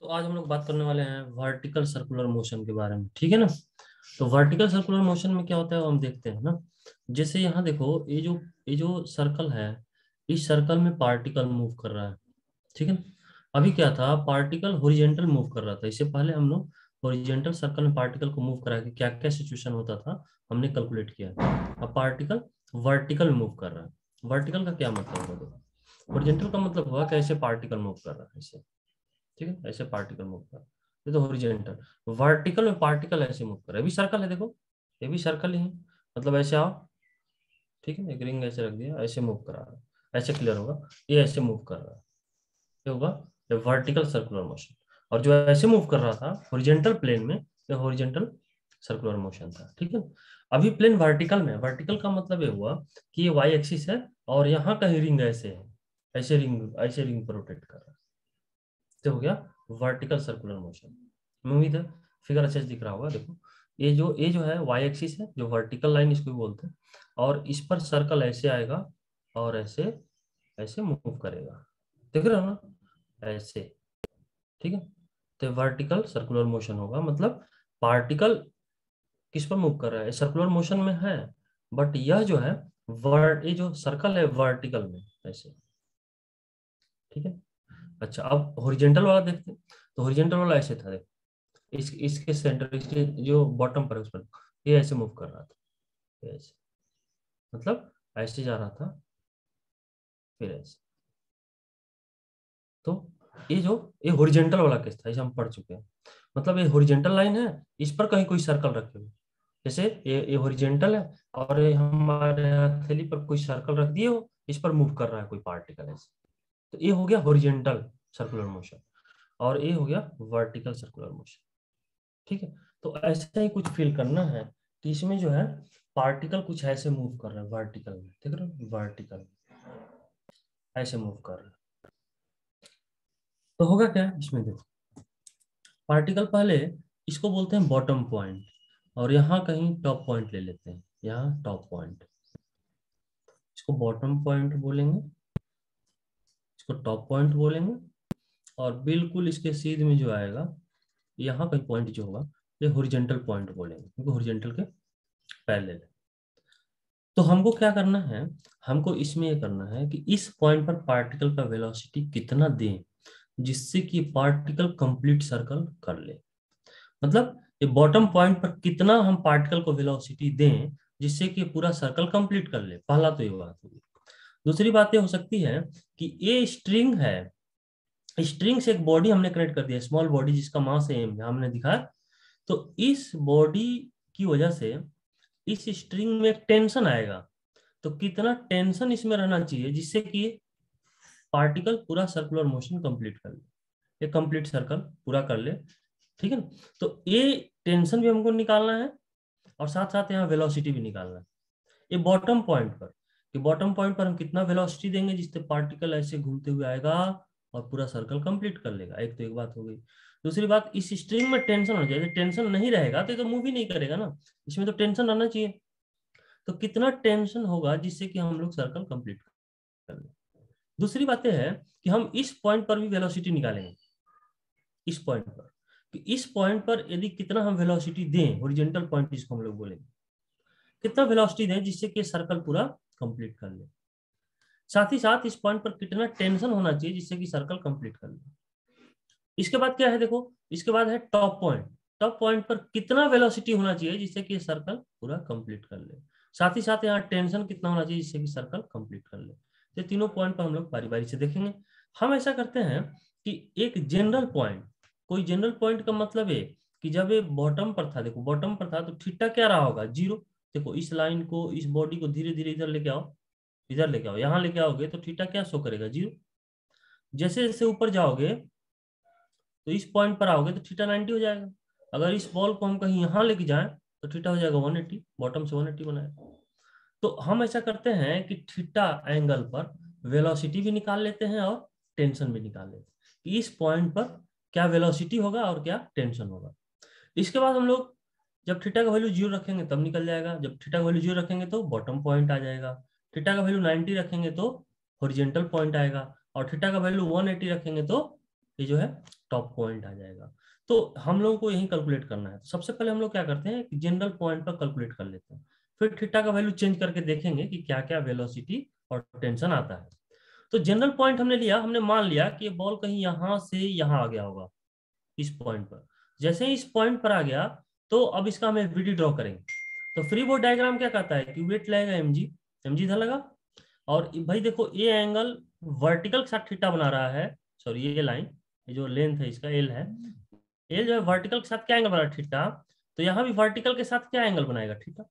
तो आज हम लोग बात करने वाले हैं वर्टिकल सर्कुलर मोशन के बारे में। ठीक है ना। तो वर्टिकल सर्कुलर मोशन में क्या होता है वो हम देखते हैं ना। जैसे यहाँ देखो, ये जो सर्कल है, इस सर्कल में पार्टिकल मूव कर रहा है। ठीक है ना। अभी क्या था, पार्टिकल हॉरिजेंटल मूव कर रहा था। इससे पहले हम लोग हॉरिजेंटल सर्कल में पार्टिकल को मूव करा के क्या क्या सिचुएशन होता था हमने कैलकुलेट किया। अब पार्टिकल वर्टिकल मूव कर रहा है। वर्टिकल का क्या मतलब होगा? हॉरिजेंटल का मतलब हुआ कि ऐसे पार्टिकल मूव कर रहा है ऐसे। ठीक है, ऐसे पार्टिकल मूव कर रहा है। ये तो हॉरिजेंटल। वर्टिकल में पार्टिकल ऐसे मूव कर रहा है। ये भी सर्कल है, देखो ये भी सर्कल ही है। मतलब ऐसे आओ, ठीक है ना, एक रिंग ऐसे रख दिया, ऐसे मूव करा रहा है। ऐसे क्लियर होगा। ये ऐसे मूव कर रहा है, ये होगा ये वर्टिकल सर्कुलर मोशन। और जो ऐसे मूव कर रहा था हॉरिजेंटल प्लेन में, ये हॉरिजेंटल सर्कुलर मोशन था। ठीक है। अभी प्लेन वर्टिकल में, वर्टिकल का मतलब ये हुआ कि ये वाई एक्सिस है और यहाँ कहीं रिंग ऐसे है, ऐसे रिंग पर रोटेट कर रहा है। तो हो गया वर्टिकल सर्कुलर मोशन। उम्मीद है फिगर अच्छे से दिख रहा होगा। देखो ये जो है वाई एक्सिस है, जो वर्टिकल लाइन इसको भी बोलते हैं। और इस पर सर्कल ऐसे आएगा और ऐसे ऐसे मूव करेगा। देख रहे हो ना, ऐसे। ठीक है। तो वर्टिकल सर्कुलर मोशन होगा, मतलब पार्टिकल किस पर मूव कर रहा है, सर्कुलर मोशन में है। बट यह जो है ये जो सर्कल है वर्टिकल में ऐसे। ठीक है। अच्छा, अब हॉरिजेंटल वाला देखते हैं। तो हॉरिजेंटल वाला ऐसे था, इसके सेंटर, इसके जो बॉटम पर है उस पर ये ऐसे मूव कर रहा था। ये ऐसे, मतलब ऐसे जा रहा था, फिर ऐसे। तो ये जो ये हॉरिजेंटल वाला केस था, इसे हम पढ़ चुके हैं। मतलब ये हॉरिजेंटल लाइन है, इस पर कहीं कोई सर्कल रखे हुए। जैसे ये हॉरिजेंटल है और ये हमारे हथेली पर कोई सर्कल रख दिए हो, इस पर मूव कर रहा है कोई पार्टिकल ऐसे। तो ये हो गया हॉरिजेंटल सर्कुलर मोशन और ये हो गया वर्टिकल सर्कुलर मोशन। ठीक है। तो ऐसा ही कुछ फील करना है कि इसमें जो है पार्टिकल कुछ ऐसे मूव कर रहा है वर्टिकल में। देख रहे हो, वर्टिकल ऐसे मूव कर रहा है। तो होगा क्या इसमें, देखो पार्टिकल पहले इसको बोलते हैं बॉटम पॉइंट, और यहाँ कहीं टॉप पॉइंट ले लेते हैं, यहाँ टॉप पॉइंट, इसको बॉटम पॉइंट बोलेंगे, इसको टॉप पॉइंट बोलेंगे। और बिल्कुल इसके सीध में जो आएगा, यहाँ कहीं पॉइंट जो होगा, ये हॉरिजेंटल पॉइंट बोलेंगे, क्योंकि हॉरिजेंटल के पैरेलल है। तो हमको क्या करना है, हमको इसमें ये करना है कि इस पॉइंट पर पार्टिकल का वेलोसिटी कितना दें जिससे कि पार्टिकल कंप्लीट सर्कल कर ले। मतलब ये बॉटम पॉइंट पर कितना हम पार्टिकल को वेलोसिटी दें जिससे कि पूरा सर्कल कंप्लीट कर ले। पहला तो ये बात होगी। दूसरी बात ये हो सकती है कि ये स्ट्रिंग है, स्ट्रिंग से एक बॉडी हमने कनेक्ट कर दिया, स्मॉल बॉडी जिसका मास एम हमने दिखा। तो इस बॉडी की वजह से इस स्ट्रिंग में एक टेंशन आएगा। तो कितना टेंशन इसमें रहना चाहिए जिससे कि पार्टिकल पूरा सर्कुलर मोशन कंप्लीट कर ले, ये कंप्लीट सर्कल पूरा कर ले। ठीक है ना। तो ये टेंशन भी हमको निकालना है और साथ साथ यहाँ वेलोसिटी भी निकालना है। ये बॉटम पॉइंट पर, कि बॉटम पॉइंट पर हम कितना वेलोसिटी देंगे जिससे पार्टिकल ऐसे घूमते हुए आएगा और पूरा सर्कल कंप्लीट कर लेगा। एक तो एक बात हो गई। दूसरी बात, इस स्ट्रिंग में टेंशन होना चाहिए। टेंशन नहीं रहेगा तो ये तो मूव ही नहीं करेगा ना, इसमें तो टेंशन रहना चाहिए। तो कितना टेंशन होगा जिससे कि हम लोग सर्कल कंप्लीट कर लें। दूसरी बात यह है कि हम इस पॉइंट पर भी वेलोसिटी निकालेंगे, इस पॉइंट पर, कि इस पॉइंट पर यदि कितना हम वेलोसिटी दें, हॉरिजॉन्टल पॉइंट जिसको हम लोग बोलेंगे, कितना वेलोसिटी दें जिससे कि सर्कल पूरा कंप्लीट कर ले। साथ ही साथ इस पॉइंट पर कितना टेंशन होना चाहिए जिससे कि सर्कल कंप्लीट कर ले। इसके बाद क्या है, देखो इसके बाद है टॉप पॉइंट। टॉप पॉइंट पर कितना वेलोसिटी होना चाहिए जिससे कि सर्कल पूरा कंप्लीट कर ले। साथ ही साथ यहाँ टेंशन कितना होना चाहिए जिससे कि सर्कल कंप्लीट कर ले। तो तीनों पॉइंट पर हम लोग बारी बारी से देखेंगे। हम ऐसा करते हैं कि एक जनरल पॉइंट, कोई जनरल पॉइंट का मतलब है कि जब ये बॉटम पर था, देखो बॉटम पर था तो थीटा क्या रहा होगा, जीरो। देखो इस लाइन को, इस बॉडी को धीरे धीरे इधर लेके आओ, इधर लेके आओ, यहाँ लेके आओगे तो थीटा क्या शो करेगा, जीरो। जैसे जैसे ऊपर जाओगे तो इस पॉइंट पर आओगे तो थीटा 90 हो जाएगा। अगर इस बॉल को हम कहीं यहाँ लेके जाएं तो थीटा हो जाएगा 180, बॉटम से 180 बनाए। तो हम ऐसा करते हैं कि थीटा एंगल पर वेलोसिटी भी निकाल लेते हैं और टेंशन भी निकाल लेते हैं कि इस पॉइंट पर क्या वेलोसिटी होगा और क्या टेंशन होगा। इसके बाद हम लोग जब थीटा का वैल्यू 0 रखेंगे तब निकल जाएगा। जब थीटा का वैल्यू 0 रखेंगे तो बॉटम पॉइंट आ जाएगा। थीटा का वैल्यू 90 रखेंगे तो हॉरिजॉन्टल पॉइंट आएगा। और थीटा का वैल्यू 180 रखेंगे तो ये जो है टॉप पॉइंट आ जाएगा। तो हम लोगों को यही कैलकुलेट करना है। तो सबसे पहले हम लोग क्या करते हैं कि जनरल पॉइंट पर कैलकुलेट कर लेते हैं, फिर थीटा का वैल्यू चेंज करके देखेंगे कि क्या क्या वेलोसिटी और टेंशन आता है। तो जनरल पॉइंट हमने लिया, हमने मान लिया कि बॉल कहीं यहां से यहां आ गया होगा इस पॉइंट पर। जैसे ही इस पॉइंट पर आ गया तो अब इसका हमें वीडी ड्रॉ करेंगे। तो फ्री बॉडी डायग्राम क्या कहता है कि वेट लगेगा एमजी, एमजी इधर लगा, और भाई देखो ये एंगल वर्टिकल के साथ थीटा बना रहा है, सॉरी ये लाइन, ये जो लेंथ है इसका एल है, एल जो है वर्टिकल के साथ क्या एंगल बना रहा है थीटा, तो यहाँ भी वर्टिकल के साथ क्या एंगल बनाएगा थीटा।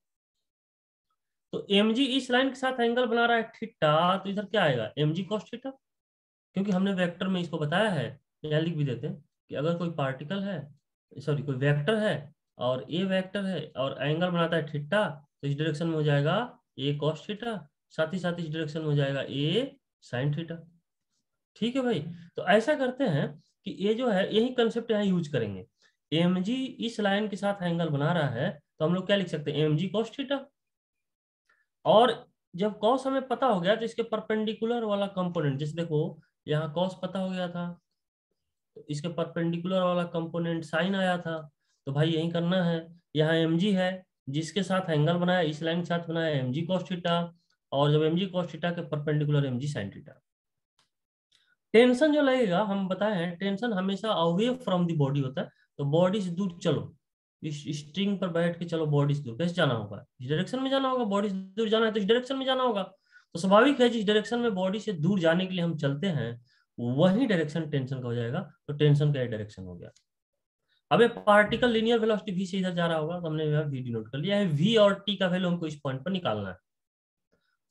तो एम जी इस लाइन के साथ एंगल बना रहा है थीटा, तो इधर क्या आएगा एम जी कॉस थीटा, क्योंकि हमने वेक्टर में इसको बताया है, या लिख भी देते हैं कि अगर कोई पार्टिकल है, सॉरी कोई वेक्टर है और ए वेक्टर है और एंगल बनाता है थीटा, तो इस डायरेक्शन में हो जाएगा ए कॉस थीटा, साथ ही साथ इस डायरेक्शन में हो जाएगा ए साइन थीटा। ठीक है भाई। तो ऐसा करते हैं कि ये जो है यही कंसेप्ट यहाँ यूज करेंगे। एम जी इस लाइन के साथ एंगल बना रहा है, तो हम लोग क्या लिख सकते हैं एम जी कॉस थीटा। और जब कॉस हमें पता हो गया तो इसके परपेंडिकुलर वाला कंपोनेंट, जैसे देखो यहाँ कॉस पता हो गया था, तो इसके परपेंडिकुलर वाला कंपोनेंट साइन आया था, तो भाई यही करना है। यहाँ एम जी है जिसके साथ एंगल बनाया, इस लाइन के साथ बनाया एम जी कॉस थीटा, और जब एम जी कॉस थीटा के perpendicular M G sine theta. Tension जो लगेगा हम बताए हैं, टेंशन हमेशा अवे फ्रॉम द बॉडी होता है, तो बॉडी से दूर चलो, इस स्ट्रिंग पर बैठ के चलो बॉडी से दूर, कैसे जाना होगा, इस डायरेक्शन में जाना होगा, बॉडी से दूर जाना है तो इस डायरेक्शन में जाना होगा। तो स्वाभाविक है जिस डायरेक्शन में बॉडी से दूर जाने के लिए हम चलते हैं वही डायरेक्शन टेंशन का हो जाएगा, तो टेंशन का डायरेक्शन हो गया। अब ये पार्टिकल लीनियर वेलोसिटी वी से इधर जा रहा होगा, तो हमने यहाँ वी डिनोट कर लिया है, वी और टी का वैल्यू हमको इस पॉइंट पर निकालना है।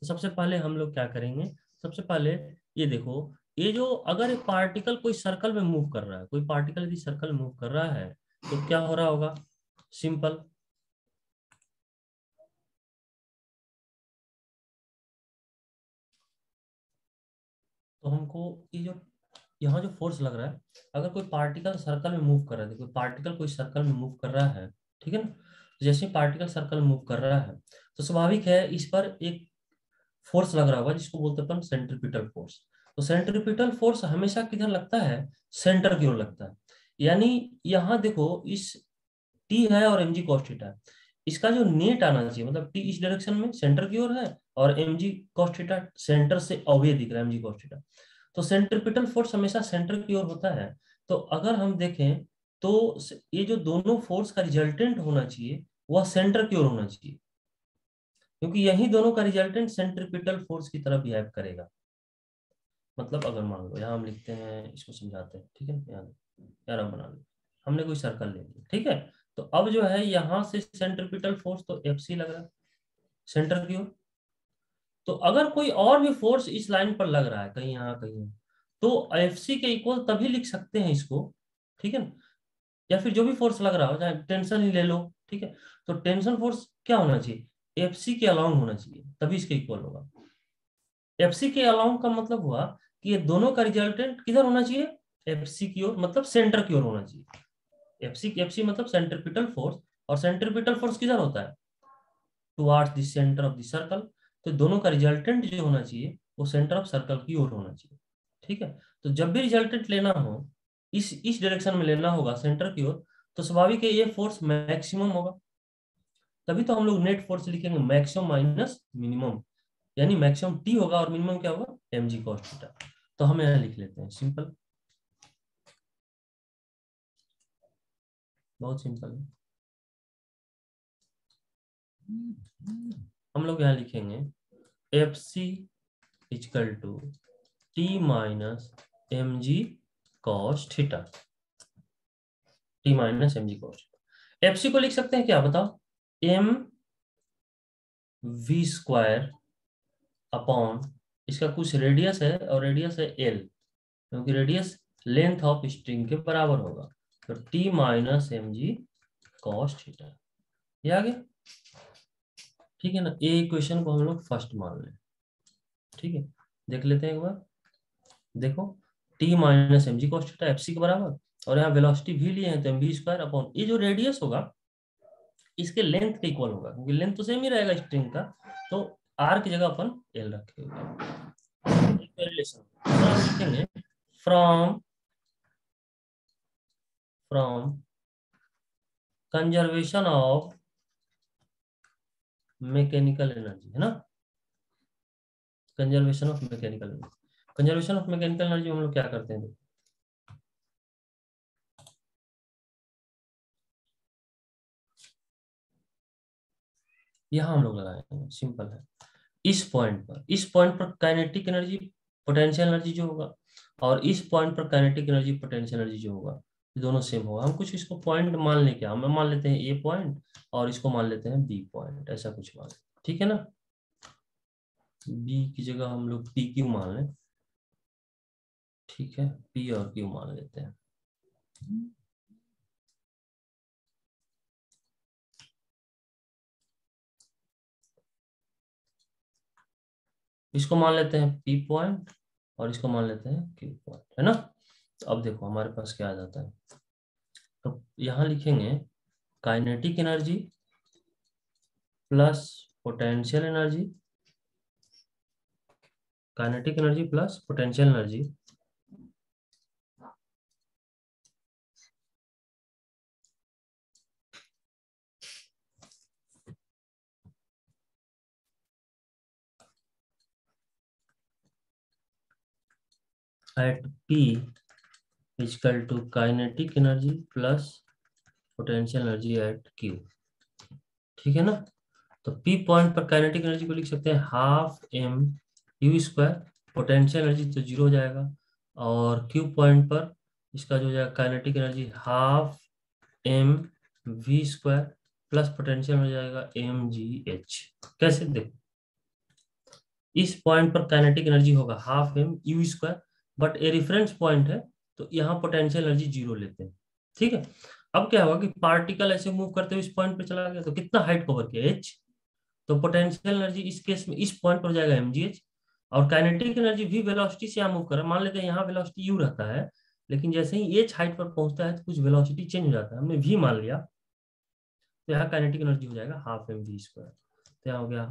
तो सबसे पहले हम लोग क्या करेंगे, सबसे पहले ये देखो, ये जो अगर एक पार्टिकल कोई सर्कल में मूव कर रहा है, कोई पार्टिकल यदि सर्कल में मूव कर रहा है तो क्या हो रहा होगा, सिंपल, तो हमको ये जो यहाँ जो फोर्स लग रहा है, अगर कोई पार्टिकल सर्कल में मूव कर रहा है, कोई पार्टिकल कोई सर्कल में मूव कर रहा है, ठीक है ना, तो जैसे पार्टिकल सर्कल में मूव कर रहा है तो स्वाभाविक है इस पर एक फोर्स लग रहा होगा जिसको बोलते हैं अपन सेंट्रीपिटल फोर्स। तो सेंट्रीपिटल फोर्स हमेशा किधर लगता है, सेंटर की ओर लगता है। यानी यहाँ देखो इस टी है और एम जी कॉस थीटा है, इसका जो नेट आना चाहिए, मतलब टी इस डायरेक्शन में सेंटर की ओर है और एम जी कॉस थीटा सेंटर से अवे दिख रहा है एम जी कॉस थीटा, तो सेंट्रीपिटल फोर्स हमेशा सेंटर की ओर होता है। तो अगर हम देखें तो ये जो दोनों फोर्स का रिजल्टेंट होना चाहिए वह सेंटर की ओर होना चाहिए, क्योंकि यही दोनों का रिजल्टेंट सेंट्रीपिटल फोर्स की तरफ बिहेव करेगा। मतलब अगर मान लो यहाँ हम लिखते हैं, इसको समझाते हैं, ठीक है, यार हम बना लो, हमने कोई सर्कल ले लिया, ठीक है, तो अब जो है यहाँ से सेंट्रीपिटल फोर्स तो एफ सी लग रहा है सेंटर की ओर। तो अगर कोई और भी फोर्स इस लाइन पर लग रहा है कहीं यहाँ कहीं यहाँ, तो एफ सी के इक्वल तभी लिख सकते हैं इसको, ठीक है ना, या फिर जो भी फोर्स लग रहा हो, चाहे टेंशन ही ले लो, ठीक है, तो टेंशन फोर्स क्या होना चाहिए, एफ सी के अलाउंग होना चाहिए तभी इसके इक्वल होगा। एफसी के अलाउंग का मतलब हुआ कि ये दोनों का रिजल्टेंट किधर होना चाहिए, एफसी की ओर, मतलब सेंटर की ओर होना चाहिए। एफसी मतलब सेंट्रीपिटल फोर्स, और सेंट्रीपिटल फोर्स किधर होता है, towards the centre of the circle, तो दोनों का रिजल्टेंट जो होना चाहिए वो सेंटर ऑफ सर्कल की ओर होना चाहिए। ठीक है, तो जब भी रिजल्टेंट लेना हो इस डायरेक्शन में लेना होगा सेंटर की ओर, तो स्वाभाविक है ये फोर्स मैक्सिमम होगा, तभी तो हम लोग नेट फोर्स लिखेंगे मैक्सिमम माइनस मिनिमम, यानी मैक्सिमम टी होगा और मिनिमम क्या होगा एम जी कॉस थीटा। तो हम यहाँ लिख लेते हैं सिंपल, बहुत सिंपल है। हम लोग यहाँ लिखेंगे F C equal to T minus M G cos theta, T minus M G cos theta. F C को लिख सकते हैं क्या बताओ, एम वी स्क्वायर अपॉन, इसका कुछ रेडियस है और रेडियस है एल, क्योंकि रेडियस लेंथ ऑफ स्ट्रिंग के बराबर होगा, तो T minus M G cos theta, ये आ गया, ठीक है ना। ए इक्वेशन को हम लोग फर्स्ट मान लें, ठीक है, देख लेते हैं एक बार, देखो T minus M G cos theta F C के बराबर, और यहाँ वेलोसिटी भी लिए हैं तो एम बी स्क्वायर अपॉन ये जो रेडियस होगा इसके लेंथ के इक्वल होगा, क्योंकि लेंथ तो सेम ही रहेगा स्ट्रिंग का, तो आर की जगह अपन एल रखेंगे। रिलेशन लिखेंगे from from conservation of mechanical energy, है ना। Conservation of mechanical energy, conservation of mechanical energy हम लोग क्या करते हैं, यहाँ हम लोग लगाएंगे, सिंपल है। इस पॉइंट पर काइनेटिक एनर्जी पोटेंशियल एनर्जी जो होगा, और इस पॉइंट पर काइनेटिक एनर्जी पोटेंशियल एनर्जी जो होगा, ये दोनों सेम होगा। हम कुछ इसको पॉइंट मान लें, क्या हम मान लेते हैं ए पॉइंट, और इसको मान लेते हैं बी पॉइंट, ऐसा कुछ मान लें, ठीक है ना। बी की जगह हम लोग पी क्यू मान लें, ठीक है, पी और क्यू मान लेते हैं। इसको मान लेते हैं पी पॉइंट, और इसको मान लेते हैं क्यू पॉइंट, है ना। तो अब देखो हमारे पास क्या आ जाता है, तो यहाँ लिखेंगे kinetic energy plus potential energy, kinetic energy plus potential energy at P equal to kinetic energy plus potential energy at Q, ठीक है ना। तो P पॉइंट पर काइनेटिक एनर्जी को लिख सकते हैं half M you square, potential energy तो जीरो हो जाएगा, और Q पॉइंट पर इसका जो हो जाएगा kinetic energy half M V square plus potential हो जाएगा एम जी एच। कैसे देखो, इस पॉइंट पर काइनेटिक एनर्जी होगा half M you square, but a reference point है, तो यहाँ पोटेंशियल एनर्जी जीरो लेते हैं, ठीक है। अब क्या होगा कि पार्टिकल ऐसे मूव करते हुए इस पॉइंट पे चला गया, तो कितना हाइट कवर किया एच, तो पोटेंशियल एनर्जी इस केस में इस पॉइंट पर हो जाएगा एम जी एच, और काइनेटिक एनर्जी भी वेलोसिटी से यहाँ मूव कर रहा है। मान लेते हैं यहाँ वेलोसिटी यू रहता है, लेकिन जैसे ही एच हाइट पर पहुंचता है तो कुछ वेलोसिटी चेंज हो जाता है, हमने वी मान लिया, तो यहाँ काइनेटिक एनर्जी हो जाएगा हाफ एम वी स्क्वायर। तो यहाँ हो गया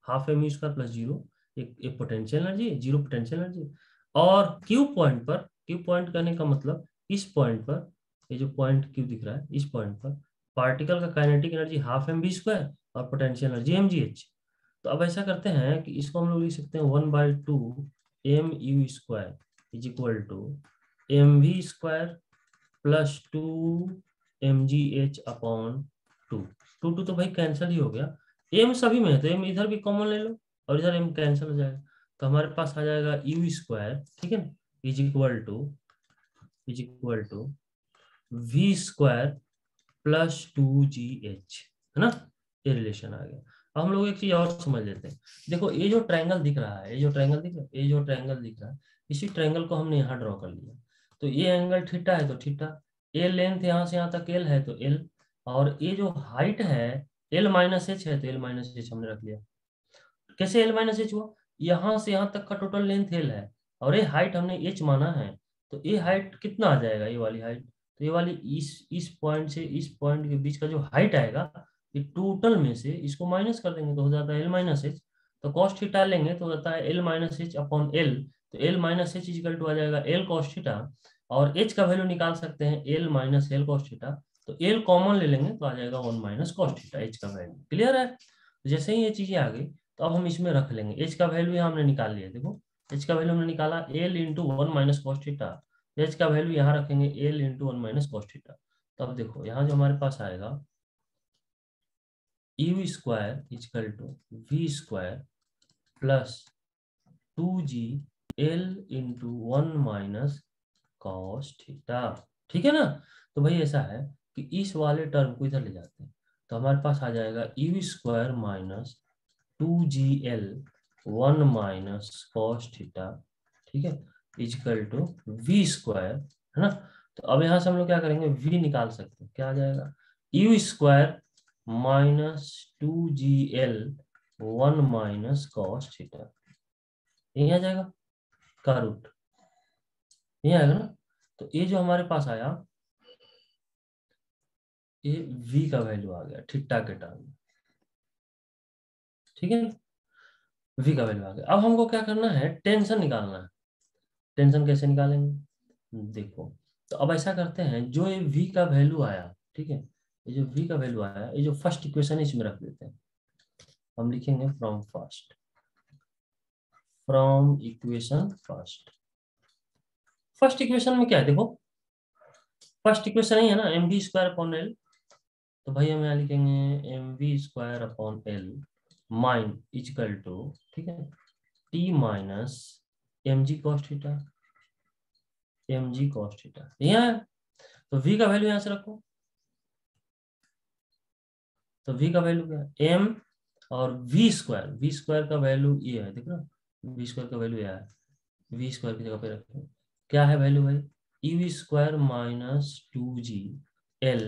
half M V square plus zero, एक potential energy, zero potential energy. और क्यू पॉइंट पर, क्यू पॉइंट करने का मतलब इस पॉइंट पर, ये जो पॉइंट क्यू दिख रहा है इस पॉइंट पर पार्टिकल का kinetic energy half M V square और potential energy M G H. तो अब ऐसा करते हैं कि इसको हम लोग लिख सकते हैं 1/2 M you square is equal to M V square plus 2 mgh/2। Two तो भाई कैंसिल ही हो गया, एम सभी में है तो एम इधर भी कॉमन ले लो, और इधर एम कैंसिल हो जाएगा, तो हमारे पास आ जाएगा यू स्क्वायर, ठीक है ना, is equal to V square plus 2gh, है ना। ये रिलेशन आ गया। अब हम लोग एक चीज और समझ लेते हैं। देखो ये जो ट्रायंगल दिख रहा है, ये जो ट्रायंगल दिख रहा है, ये जो ट्रायंगल दिख रहा है, इसी ट्रायंगल को हमने यहाँ ड्रॉ कर लिया। तो ये एंगल थीटा है तो थीटा, ए लेंथ यहाँ से यहाँ तक एल है तो एल, और ये जो हाइट है एल माइनस एच है तो एल माइनस एच हमने रख लिया। कैसे एल माइनस एच हुआ, यहाँ से यहाँ तक का टोटल लेंथ एल है, और ये हाइट हमने एच माना है, तो ये हाइट कितना आ जाएगा, ये वाली हाइट, तो ये वाली इस पॉइंट से इस पॉइंट के बीच का जो हाइट आएगा, ये टोटल में से इसको माइनस कर देंगे तो हो जाता है एल माइनस एच। तो कॉस थीटा लेंगे तो हो जाता है L minus H upon L, तो L minus H equal to आ जाएगा एल कॉस थीटा, और एच का वैल्यू निकाल सकते हैं L minus L cos theta, तो एल कॉमन ले लेंगे तो आ जाएगा 1 माइनस कॉस थीटा, एच का वैल्यू क्लियर है। तो जैसे ही ये चीजें आ गई तो अब हम इसमें रख लेंगे, एच का वैल्यू यहाँ हमने निकाल लिया, देखो एच का वैल्यू हमने निकाला L into 1 minus cos theta, H का वैल्यू यहाँ रखेंगे L into 1 minus cos theta. तो अब देखो यहाँ जो हमारे पास आएगा U square equal to V square plus 2g l into 1 minus cos theta, ठीक है ना। तो भाई ऐसा है कि इस वाले टर्म को इधर ले जाते हैं, तो हमारे पास आ जाएगा you square minus 2gl 1 minus cos theta, ठीक है, इजकल टू वी स्क्वायर, है ना। तो अब यहाँ से हम लोग क्या करेंगे, वी निकाल सकते हैं, क्या आ जाएगा you square minus 2gl 1 minus cos theta, यही आ जाएगा का रूट, यही आएगा ना। तो ये जो हमारे पास आया, ये v का वैल्यू आ गया थीटा के टर्म में, ठीक है, v का वैल्यू आ गया। अब हमको क्या करना है, टेंशन निकालना है। टेंशन कैसे निकालेंगे, देखो तो अब ऐसा करते हैं, जो ये v का वैल्यू आया, ठीक है, ये जो v का वैल्यू आया, ये जो फर्स्ट इक्वेशन है इसमें रख देते हैं। हम लिखेंगे from equation first. First equation में क्या है देखो, फर्स्ट इक्वेशन ही है ना, M V square upon L. तो भाई हम यहाँ लिखेंगे M V square upon L माइन इजकल टू, ठीक है, T minus M G cos theta, M G cos theta यहाँ है। तो v का वैल्यू यहाँ से रखो, तो v का वैल्यू क्या है m, और v स्क्वायर का वैल्यू ये है, देख रहे हो, v स्क्वायर का वैल्यू यह है, v स्क्वायर की जगह पे रखो, क्या है वैल्यू भाई, E V square minus 2g l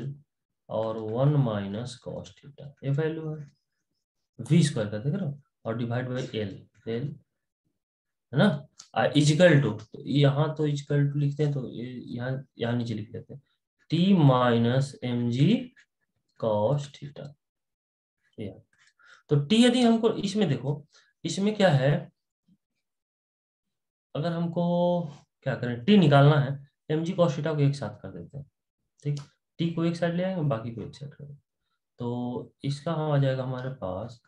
और 1 माइनस कॉस थीटा, ये वैल्यू है v स्क्वायर का, देख रहे हो, और डिवाइड बाई एल, एल है ना, इजिकल टू, तो यहाँ तो इजिकल टू लिखते हैं, तो यहाँ यहाँ नीचे लिख लेते हैं t minus M G cos theta. तो t यदि हमको इसमें देखो, इसमें क्या है, अगर हमको क्या करें, t निकालना है, एम जी कॉस थीटा को एक साथ कर देते हैं, ठीक, t को एक साइड ले आएंगे, बाकी को एक साइड कर देंगे, तो इसका हम आ जाएगा हमारे पास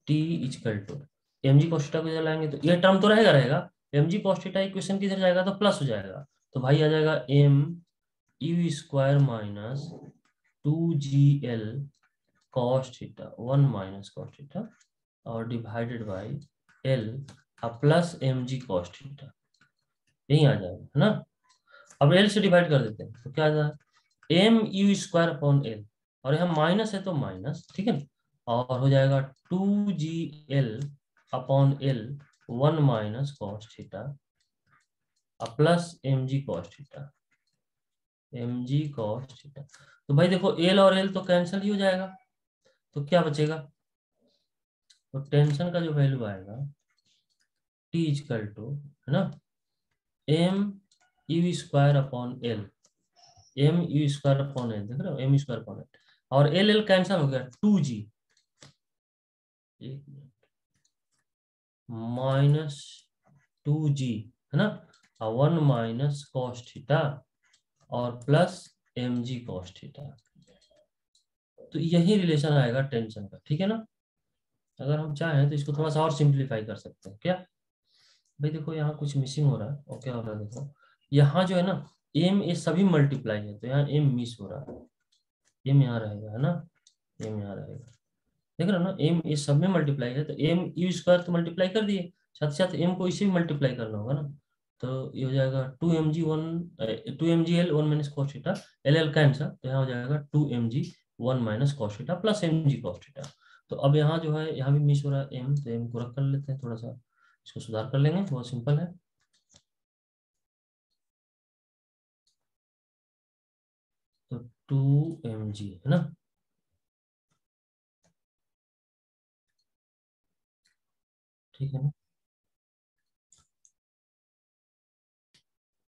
t is equal to m ji cos theta को इधर लाएंगे, तो ये टर्म तो रहेगा रहेगा, एम जी कॉस थीटा इक्वेशन किधर जाएगा, तो प्लस हो जाएगा, तो भाई आ जाएगा M you square minus 2gl cos theta 1 minus cos theta और divided by L plus M G cos theta, यही आ जाएगा है ना। अब एल से डिवाइड कर देते हैं, तो क्या आ जाएगा M you square upon l, और यहाँ माइनस है तो माइनस, ठीक है, और हो जाएगा 2gl upon l 1 minus cos theta plus M G cos theta, M G cos theta. तो भाई देखो एल और एल तो कैंसिल ही हो जाएगा, तो क्या बचेगा, तो टेंशन का जो वैल्यू आएगा टी इजकल टू, है ना, m you square upon l, m you square upon l, देख रहे हो, एम स्क्वायर अपॉन एल, और एल एल कैंसिल हो गया, 2g, एक मिनट, माइनस 2g, है ना, 1 माइनस कॉस थीटा और plus M G cos theta, तो यही रिलेशन आएगा टेंशन का, ठीक है ना। अगर हम चाहें तो इसको थोड़ा सा और सिंप्लीफाई कर सकते हैं, क्या भाई देखो यहाँ कुछ मिसिंग हो रहा है, और क्या हो रहा है देखो, यहाँ जो है ना एम ये सभी मल्टीप्लाई है, तो यहाँ एम मिस हो रहा है, एम यहाँ रहेगा, है ना, एम यहाँ रहेगा, देख रहे हो ना, एम इस सब में मल्टीप्लाई है, तो एम यू स्क्वायर तो मल्टीप्लाई कर दिए, साथ साथ एम को इसे भी मल्टीप्लाई करना होगा ना, तो ये हो जाएगा 2 mg 1 minus cos theta, l l cancel, तो यहाँ हो जाएगा 2 mg 1 minus cos theta plus M G cos theta. तो अब यहाँ जो है यहाँ भी मिस हो रहा है एम, तो एम को रख कर लेते हैं, थोड़ा सा इसको सुधार कर लेंगे, बहुत सिंपल है, तो 2 mg है ना, ठीक है ना।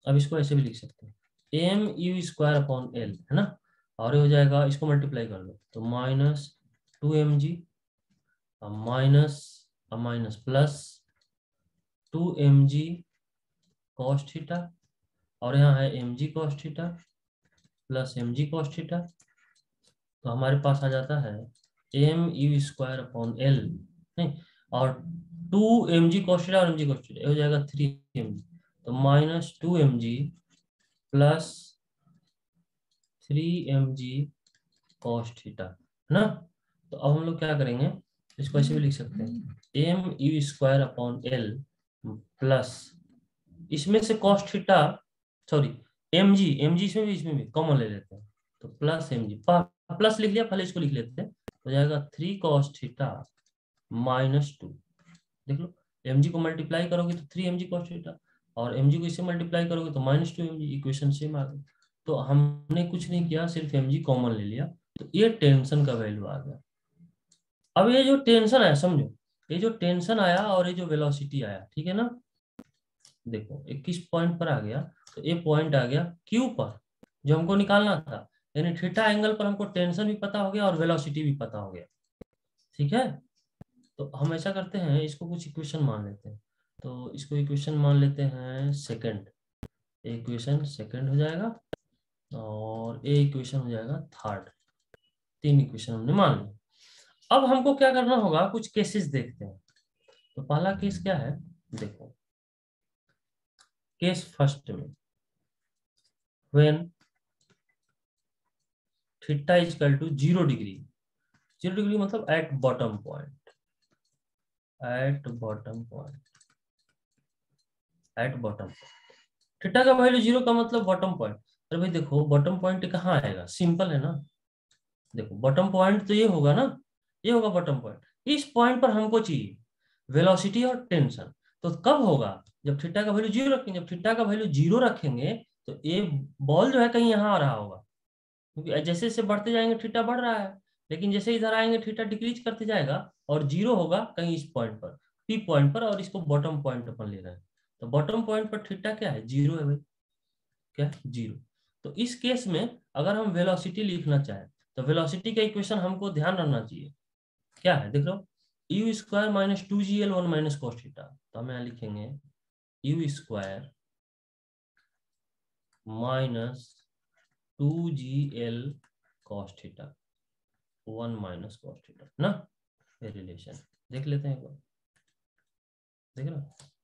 अब इसको ऐसे भी लिख सकते हैं, m you square upon l, है ना, और ये हो जाएगा, इसको मल्टीप्लाई कर लो, तो minus 2 mg minus minus plus 2 mg cos theta, और यहाँ है mg cos theta plus mg cos theta, तो हमारे पास आ जाता है m you square upon l, नहीं, और 2 mg कॉस थीटा और mg कॉस थीटा, ये हो जाएगा 3 mg, तो minus 2 mg plus 3 mg cos theta, है ना। तो अब हम लोग क्या करेंगे, इसको ऐसे भी लिख सकते हैं m you square upon l plus, इसमें से cos theta, sorry m g इसमें भी कॉमन ले लेते हैं, तो प्लस एम जी, प्लस लिख लिया, पहले इसको लिख लेते हैं, हो जाएगा 3 कॉस थीटा माइनस 2, देख लो, एम जी को मल्टीप्लाई करोगे तो 3 mg कॉस थीटा, और एम जी को इससे मल्टीप्लाई करोगे तो -2 mg, इक्वेशन सेम आ गई। तो हमने कुछ नहीं किया, सिर्फ एम जी कॉमन ले लिया, तो ये टेंशन का वैल्यू आ गया। अब ये जो टेंशन आया समझो, ये जो टेंशन आया और ये जो वेलोसिटी आया, ठीक है ना, देखो 21 पॉइंट पर आ गया, तो ये पॉइंट आ गया क्यू पर, जो हमको निकालना था, यानी थीटा एंगल पर हमको टेंशन भी पता हो गया और वेलोसिटी भी पता हो गया, ठीक है। तो हम ऐसा करते हैं, इसको कुछ इक्वेशन मान लेते हैं, तो इसको इक्वेशन मान लेते हैं सेकंड, इक्वेशन सेकंड हो जाएगा, और ए इक्वेशन हो जाएगा थर्ड। 3 इक्वेशन हमने मान लिया। अब हमको क्या करना होगा, कुछ केसेस देखते हैं। तो पहला केस क्या है, देखो केस फर्स्ट में, when theta is equal to 0 degree, 0 degree मतलब at bottom point, at bottom point, at bottom. Theta का वैल्यू 0 का मतलब बॉटम पॉइंट। अरे भाई देखो बॉटम पॉइंट कहाँ आएगा, सिंपल है ना। देखो बॉटम पॉइंट तो ये होगा ना, ये होगा बॉटम पॉइंट। इस पॉइंट पर हमको चाहिए वेलोसिटी और टेंशन। तो कब होगा, जब थीटा का वैल्यू 0 रखेंगे। जब थीटा का वैल्यू 0 रखेंगे तो ये बॉल जो है कहीं यहाँ आ रहा होगा, क्योंकि जैसे जैसे बढ़ते जाएंगे थीटा बढ़ रहा है, लेकिन जैसे इधर आएंगे थीटा डिक्रीज करते जाएगा और 0 होगा कहीं इस पॉइंट पर, पी पॉइंट पर, और इसको बॉटम पॉइंट अपन ले रहे हैं। तो बॉटम पॉइंट पर थीटा क्या है, 0 है भाई, क्या 0। तो इस केस में अगर हम वेलोसिटी लिखना चाहें तो वेलोसिटी का इक्वेशन हमको ध्यान रखना चाहिए, क्या है देख लो, U square minus 2gl 1 minus cos theta. तो हम यहाँ लिखेंगे U square minus 2gl cos theta 1 minus cos theta ना, ये रिलेशन देख लेते हैं एक बार, देख लो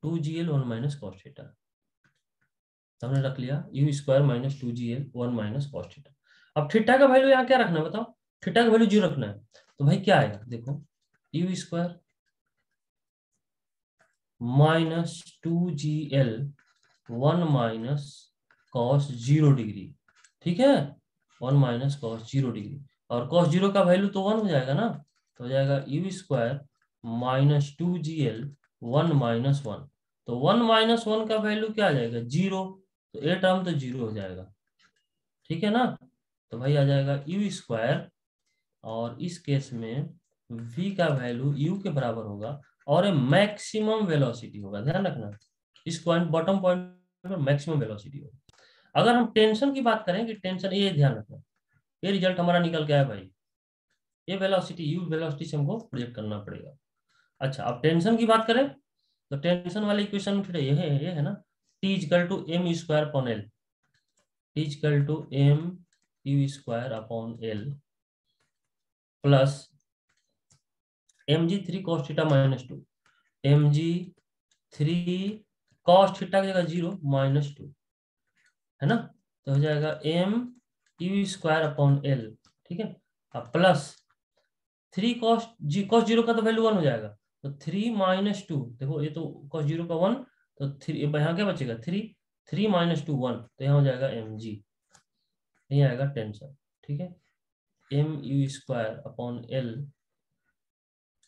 2gl 1 माइनस कॉस थीटा। तो हमने रख लिया you square minus 2gl 1 minus cos theta. अब थीटा का वैल्यू यहाँ क्या रखना है बताओ, थीटा का वैल्यू 0 रखना है। तो भाई क्या आएगा देखो, you square minus 2gl 1 minus cos 0 degree, ठीक है, 1 माइनस कॉस 0 डिग्री, और कॉस 0 का वैल्यू तो 1 हो जाएगा ना, तो हो जाएगा you square minus 2gl 1 minus 1। तो 1 माइनस 1 का वैल्यू क्या आ जाएगा 0, तो ए टर्म तो 0 हो जाएगा, ठीक है ना। तो भाई आ जाएगा यू स्क्वायर, और इस केस में v का वैल्यू u के बराबर होगा, और ये मैक्सिमम वेलोसिटी होगा, ध्यान रखना इस पॉइंट बॉटम पॉइंट पर मैक्सिमम वेलोसिटी होगा। अगर हम टेंशन की बात करें कि टेंशन, ये ध्यान रखना, ये रिजल्ट हमारा निकल गया है भाई, ये वेलोसिटी u वेलोसिटी से हमको प्रोजेक्ट करना पड़ेगा। अच्छा अब टेंशन की बात करें तो टेंशन वाले इक्वेशन में फिर ये है ना, t equal to m square upon l, t equal to m you square upon l plus mg3 cos theta minus 2, mg3 cos theta की जगह 0 माइनस 2, है ना। तो हो जाएगा m you square upon L, ठीक है, अब प्लस 3 cos 0 का तो वैल्यू 1 हो जाएगा, तो 3 माइनस 2, देखो ये तो cos 0 का 1, तो 3 यहाँ क्या बचेगा 3, 3 माइनस 2 1, तो यहाँ हो जाएगा mg, नहीं आएगा टेंशन, ठीक है, m you square upon l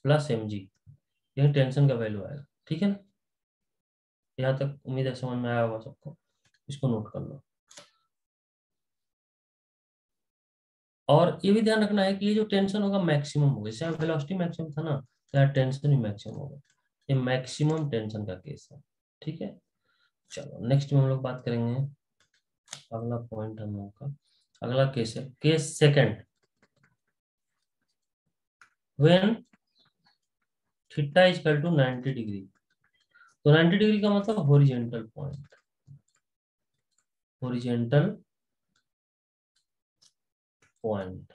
plus mg, यही टेंशन का वैल्यू आएगा, ठीक है ना। यहाँ तक उम्मीद है समझ में आया होगा सबको, इसको नोट कर लो। और ये भी ध्यान रखना है कि ये जो टेंशन होगा मैक्सिमम होगा, जैसे वेलोसिटी मैक्सिमम था ना, तो यहाँ टेंशन भी मैक्सिमम होगा, ये मैक्सिमम टेंशन का केस है, ठीक है। चलो नेक्स्ट में हम लोग बात करेंगे, अगला पॉइंट हम लोग का अगला केस है case second, when theta is equal to 90 degree. तो 90 डिग्री का मतलब हॉरिजॉन्टल पॉइंट, हॉरिजॉन्टल पॉइंट,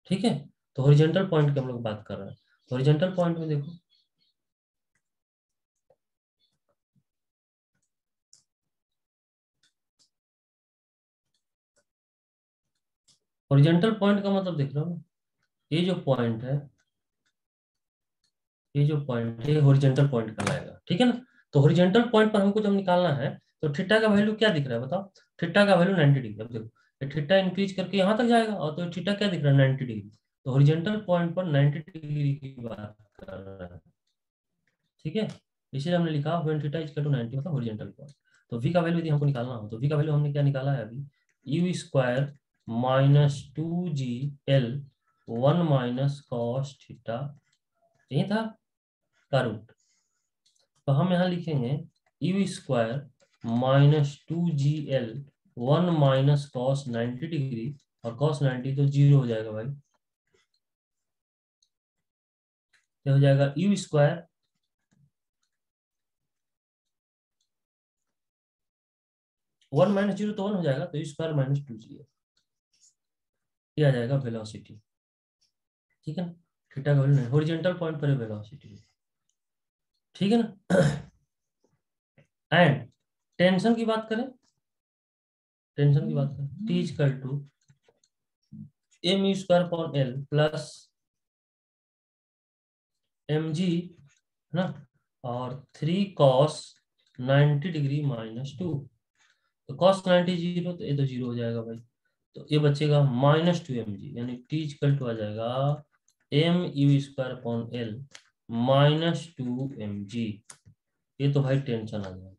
ठीक है। तो हॉरिजॉन्टल पॉइंट की हम लोग बात कर रहे हैं। हॉरिजॉन्टल पॉइंट में देखो, हॉरिजॉन्टल पॉइंट का मतलब देख रहे हो ना, ये जो पॉइंट है, ये जो पॉइंट है हॉरिजॉन्टल पॉइंट कहलाएगा, ठीक है ना। तो हॉरिजॉन्टल पॉइंट पर हमको जब निकालना है तो थीटा का वैल्यू क्या दिख रहा है बताओ, थीटा का वैल्यू 90 डिग्री। अब देखो थीटा इंक्रीज करके यहाँ तक जाएगा, और तो थीटा क्या दिख रहा है 90 डिग्री, तो हॉरिजॉन्टल पॉइंट पर 90 डिग्री की बात कर रहा है, ठीक है। इसीलिए हमने लिखा when theta is equal to 90 मतलब हॉरिजॉन्टल पॉइंट। तो v का वैल्यू यदि हमको निकालना हो तो v का वैल्यू हमने क्या निकाला है अभी, you square minus 2gl 1 minus cos theta, यही था का रूट। तो हम यहाँ लिखेंगे U square minus 2gl 1 minus cos 90 degree, और कॉस 90 तो 0 हो जाएगा भाई, ये हो जाएगा यू स्क्वायर 1 माइनस 0 तो 1 हो जाएगा, तो यू स्क्वायर माइनस 2gl, ये आ जाएगा वेलोसिटी। ठीक है ना, थीटा का वैल्यू नहीं, हॉरिजॉन्टल पॉइंट पर वेलोसिटी। ठीक है ना। एंड टेंशन की बात करें, टेंशन की बात करें, T equal to m you square upon l plus M g, है ना, और 3 cos 90 डिग्री माइनस 2। तो cos 90 जीरो, तो ये तो जीरो हो जाएगा भाई, तो ये बचेगा माइनस 2mg, यानी टी इक्वल टू आ जाएगा M you square upon l minus 2mg। ये तो भाई टेंशन आ जाएगा।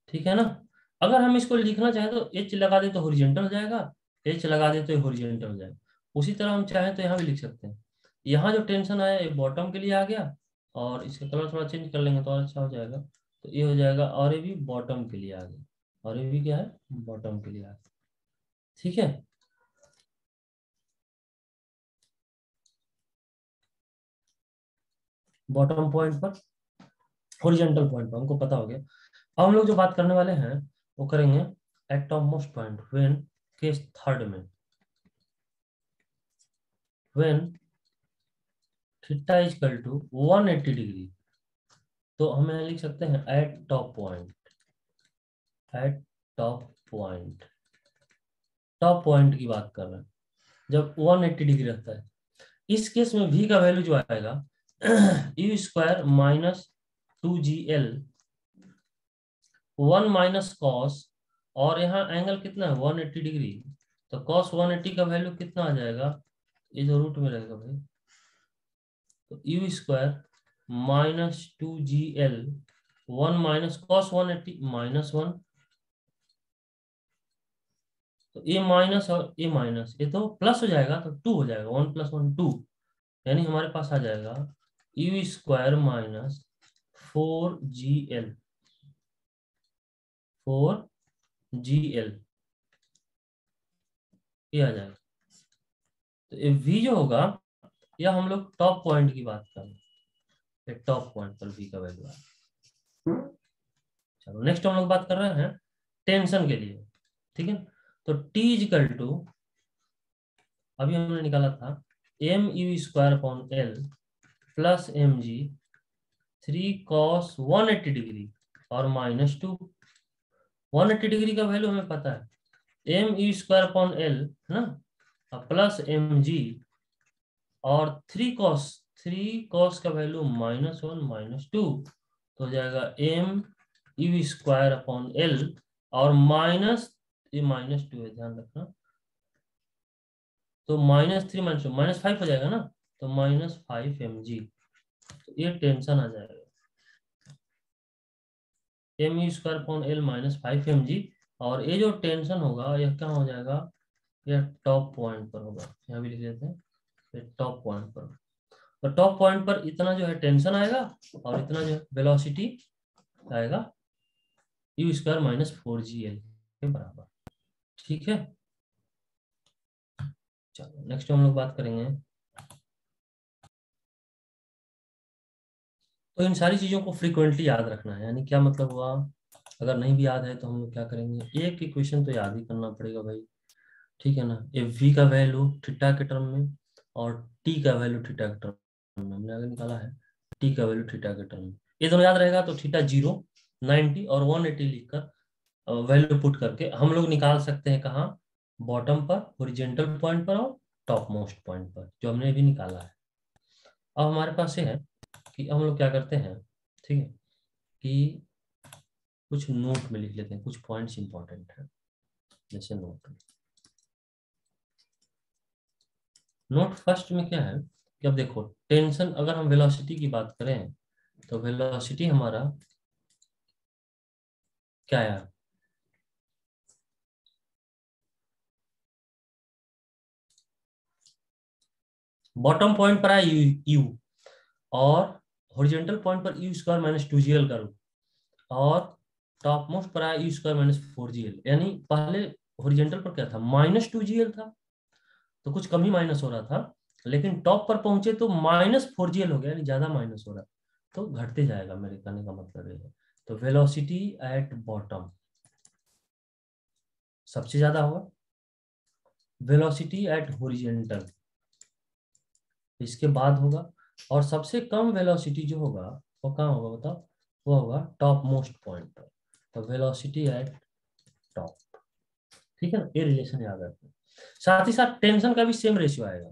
ठीक है ना। अगर हम इसको लिखना चाहें तो एच लगा दे तो हॉरिजॉन्टल हो जाएगा, एच लगा दे तो हॉरिजॉन्टल हो जाएगा। उसी तरह हम चाहें तो यहाँ भी लिख सकते हैं। यहाँ जो टेंशन आया ये बॉटम के लिए आ गया, और इसका कलर थोड़ा चेंज कर लेंगे तो और अच्छा हो जाएगा। तो ये हो जाएगा, और ये भी बॉटम के लिए आ गया, और ये भी क्या है, बॉटम के लिए आ गया। ठीक है। बॉटम पॉइंट पर, हॉरिजॉन्टल पॉइंट पर हमको पता हो गया। अब हम लोग जो बात करने वाले हैं वो करेंगे at top most point when, case third में, when theta is equal to 180 degree. तो हम लिख सकते हैं at top point, at top point, top point की बात कर रहे हैं जब 180 डिग्री रहता है। इस केस में v का वैल्यू जो आएगा U square minus 2gl 1 minus cos, और यहाँ एंगल कितना है 180 डिग्री, तो कॉस 180 का वैल्यू कितना आ जाएगा, ये जो रूट में रहेगा भाई, तो you square minus 2gl 1 minus cos 180 minus 1, तो ए माइनस और ए माइनस, ये तो प्लस हो जाएगा तो 2 हो जाएगा, 1 प्लस 1 2, यानी हमारे पास आ जाएगा you square minus 4gl 4gl, ये आ जाएगा। तो ये v जो होगा, या हम लोग टॉप पॉइंट की बात कर रहे हैं, टॉप पॉइंट पर v का वैल्यू आएगा। चलो नेक्स्ट हम लोग बात कर रहे हैं टेंशन के लिए। ठीक है, तो t इक्वल टू, अभी हमने निकाला था m you square upon l plus M g 3 cos 180 degree और माइनस 2। 180 डिग्री का वैल्यू हमें पता है m you square upon l, है ना, प्लस एम जी, और 3 cos का वैल्यू माइनस 1 माइनस 2, तो हो जाएगा M you square upon l, और माइनस, ये माइनस 2 है ध्यान रखना, तो माइनस 3 माइनस 2 माइनस 5 हो जाएगा ना, तो माइनस 5mg, तो ये टेंशन आ जाएगा M you square upon l minus 5mg, और ये जो टेंशन होगा यह क्या हो जाएगा, यह टॉप पॉइंट पर होगा, यहाँ भी लिख देते हैं टॉप पॉइंट पर। तो टॉप पॉइंट पर इतना जो है टेंशन आएगा, और इतना जो है वेलोसिटी आएगा यू स्क्वायर माइनस 4gl के बराबर। ठीक है, चलो नेक्स्ट हम लोग बात करेंगे। तो इन सारी चीजों को फ्रीक्वेंटली याद रखना है, यानी क्या मतलब हुआ, अगर नहीं भी याद है तो हम लोग क्या करेंगे, एक इक्वेशन तो याद ही करना पड़ेगा भाई। ठीक है ना, ए v का वैल्यू थीटा के टर्म में, और t का वैल्यू थीटा के टर्म में, हमने आगे निकाला है t का वैल्यू थीटा के टर्म में, ये दोनों याद रहेगा तो थीटा 0 90 और 180 लिखकर वैल्यू पुट करके हम लोग निकाल सकते हैं कहाँ, बॉटम पर, हॉरिजॉन्टल पॉइंट पर, और टॉप मोस्ट पॉइंट पर, जो हमने अभी निकाला है। अब हमारे पास ये है कि हम लोग क्या करते हैं, ठीक है, कि कुछ नोट में लिख लेते हैं, कुछ पॉइंट्स इंपॉर्टेंट है, जैसे नोट फर्स्ट में क्या है कि अब देखो टेंशन, अगर हम वेलोसिटी की बात करें तो वेलोसिटी हमारा क्या है, बॉटम पॉइंट पर आया यू, और हॉरिजॉन्टल पॉइंट पर यू स्क्वायर माइनस 2gl का रूट, और टॉप मोस्ट पर आया यू स्क्वायर माइनस 4gl, यानी पहले हॉरिजॉन्टल पर क्या था माइनस 2gl था, तो कुछ कम ही माइनस हो रहा था, लेकिन टॉप पर पहुंचे तो माइनस 4gl हो गया, यानी ज्यादा माइनस हो रहा है, तो घटते जाएगा, मेरे कहने का मतलब ये है। तो वेलोसिटी एट बॉटम सबसे ज्यादा होगा, वेलोसिटी एट हॉरिजॉन्टल इसके बाद होगा, और सबसे कम वेलोसिटी जो होगा वो कहाँ होगा बताओ, वो होगा टॉप मोस्ट पॉइंट पर। तो वेलोसिटी एट टॉप, ठीक है ना, ये रिलेशन याद रखना। साथ ही साथ टेंशन का भी सेम रेशियो आएगा,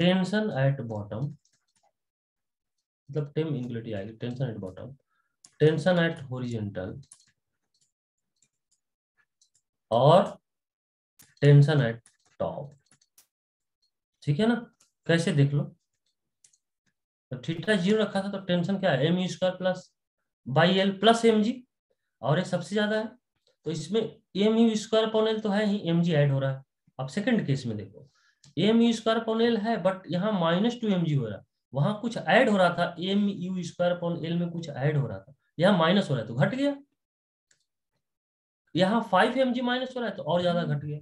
टेंशन एट बॉटम, मतलब टेम इंक्लूड आएगी, tension at bottom, tension at horizontal और टेंशन एट टॉप, ठीक है ना। कैसे देख लो, तो थीटा 0 रखा था तो टेंशन क्या है, mu² plus by L plus M g, और ये सबसे ज्यादा है तो इसमें mu² अपॉन एल तो है ही, mg ऐड हो रहा है। अब सेकंड केस में देखो, mu² अपॉन एल है बट यहाँ -2 mg हो रहा है, वहां कुछ ऐड हो रहा था, mu² अपॉन एल में कुछ ऐड हो रहा था, यहाँ माइनस हो रहा है तो घट गया, यहाँ 5 mg माइनस हो रहा है तो और ज्यादा घट गया,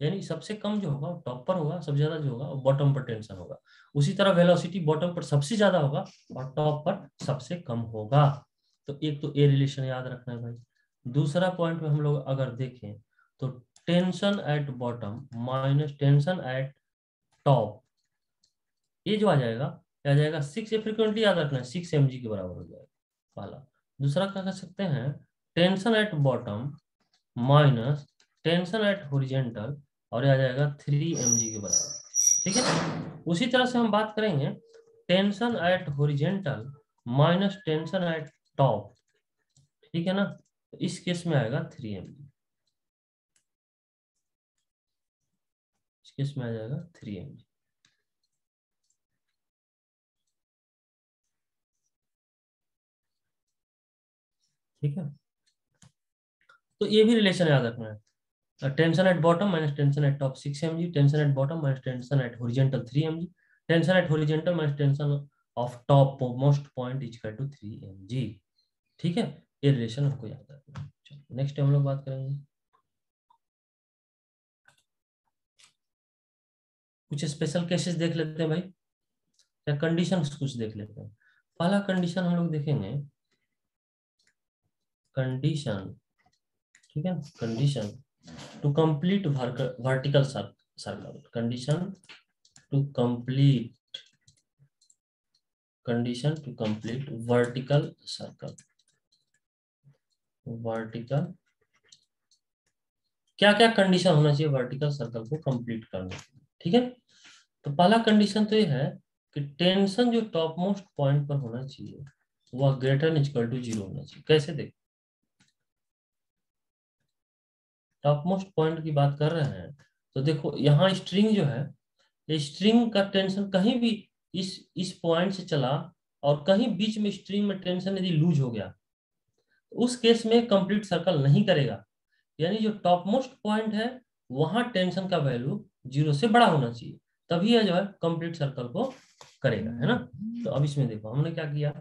यानी सबसे कम जो होगा टॉप पर होगा, सबसे ज्यादा जो होगा बॉटम पर टेंशन होगा। उसी तरह वेलोसिटी बॉटम पर सबसे ज्यादा होगा और टॉप पर सबसे कम होगा। तो एक तो ए रिलेशन याद रखना है भाई। दूसरा पॉइंट में हम लोग अगर देखें तो tension at bottom minus tension at top, ये जो आ जाएगा 6, ये फ्रिक्वेंटली याद रखना है, 6 mg के बराबर हो जाएगा पहला। दूसरा क्या कर सकते हैं, tension at bottom minus tension at horizontal, और ये आ जाएगा 3 mg के बराबर, ठीक है। उसी तरह से हम बात करेंगे tension at horizontal minus tension at top, ठीक है ना, तो इस केस में आएगा 3 mg, इस केस में आ जाएगा 3 mg, ठीक है। तो ये भी रिलेशन याद रखना है, tension at bottom minus tension at top 6 mg, tension at bottom minus tension at horizontal 3 mg, tension at horizontal minus tension of top most point is equal to 3 mg, ठीक है। ये रिलेशन हमको याद रखना है। चलो नेक्स्ट हम लोग बात करेंगे, कुछ स्पेशल केसेस देख लेते हैं भाई, या कंडीशंस कुछ देख लेते हैं। पहला कंडीशन हम लोग देखेंगे, कंडीशन, ठीक है, condition to complete vertical circle, condition to complete, condition to complete vertical circle, vertical, क्या क्या कंडीशन होना चाहिए वर्टिकल सर्कल को कंप्लीट करने के लिए, ठीक है। तो पहला कंडीशन तो ये है कि टेंशन जो टॉप मोस्ट पॉइंट पर होना चाहिए वह ग्रेटर इक्वल टू 0 होना चाहिए। कैसे देख, टॉप मोस्ट पॉइंट की बात कर रहे हैं तो देखो यहाँ स्ट्रिंग जो है, ये स्ट्रिंग का टेंशन कहीं भी इस पॉइंट से चला और कहीं बीच में स्ट्रिंग में टेंशन यदि लूज हो गया तो उस केस में कंप्लीट सर्कल नहीं करेगा, यानी जो टॉप मोस्ट पॉइंट है वहां टेंशन का वैल्यू 0 से बड़ा होना चाहिए, तभी यह जो है कंप्लीट सर्कल को करेगा, है ना। तो अब इसमें देखो हमने क्या किया,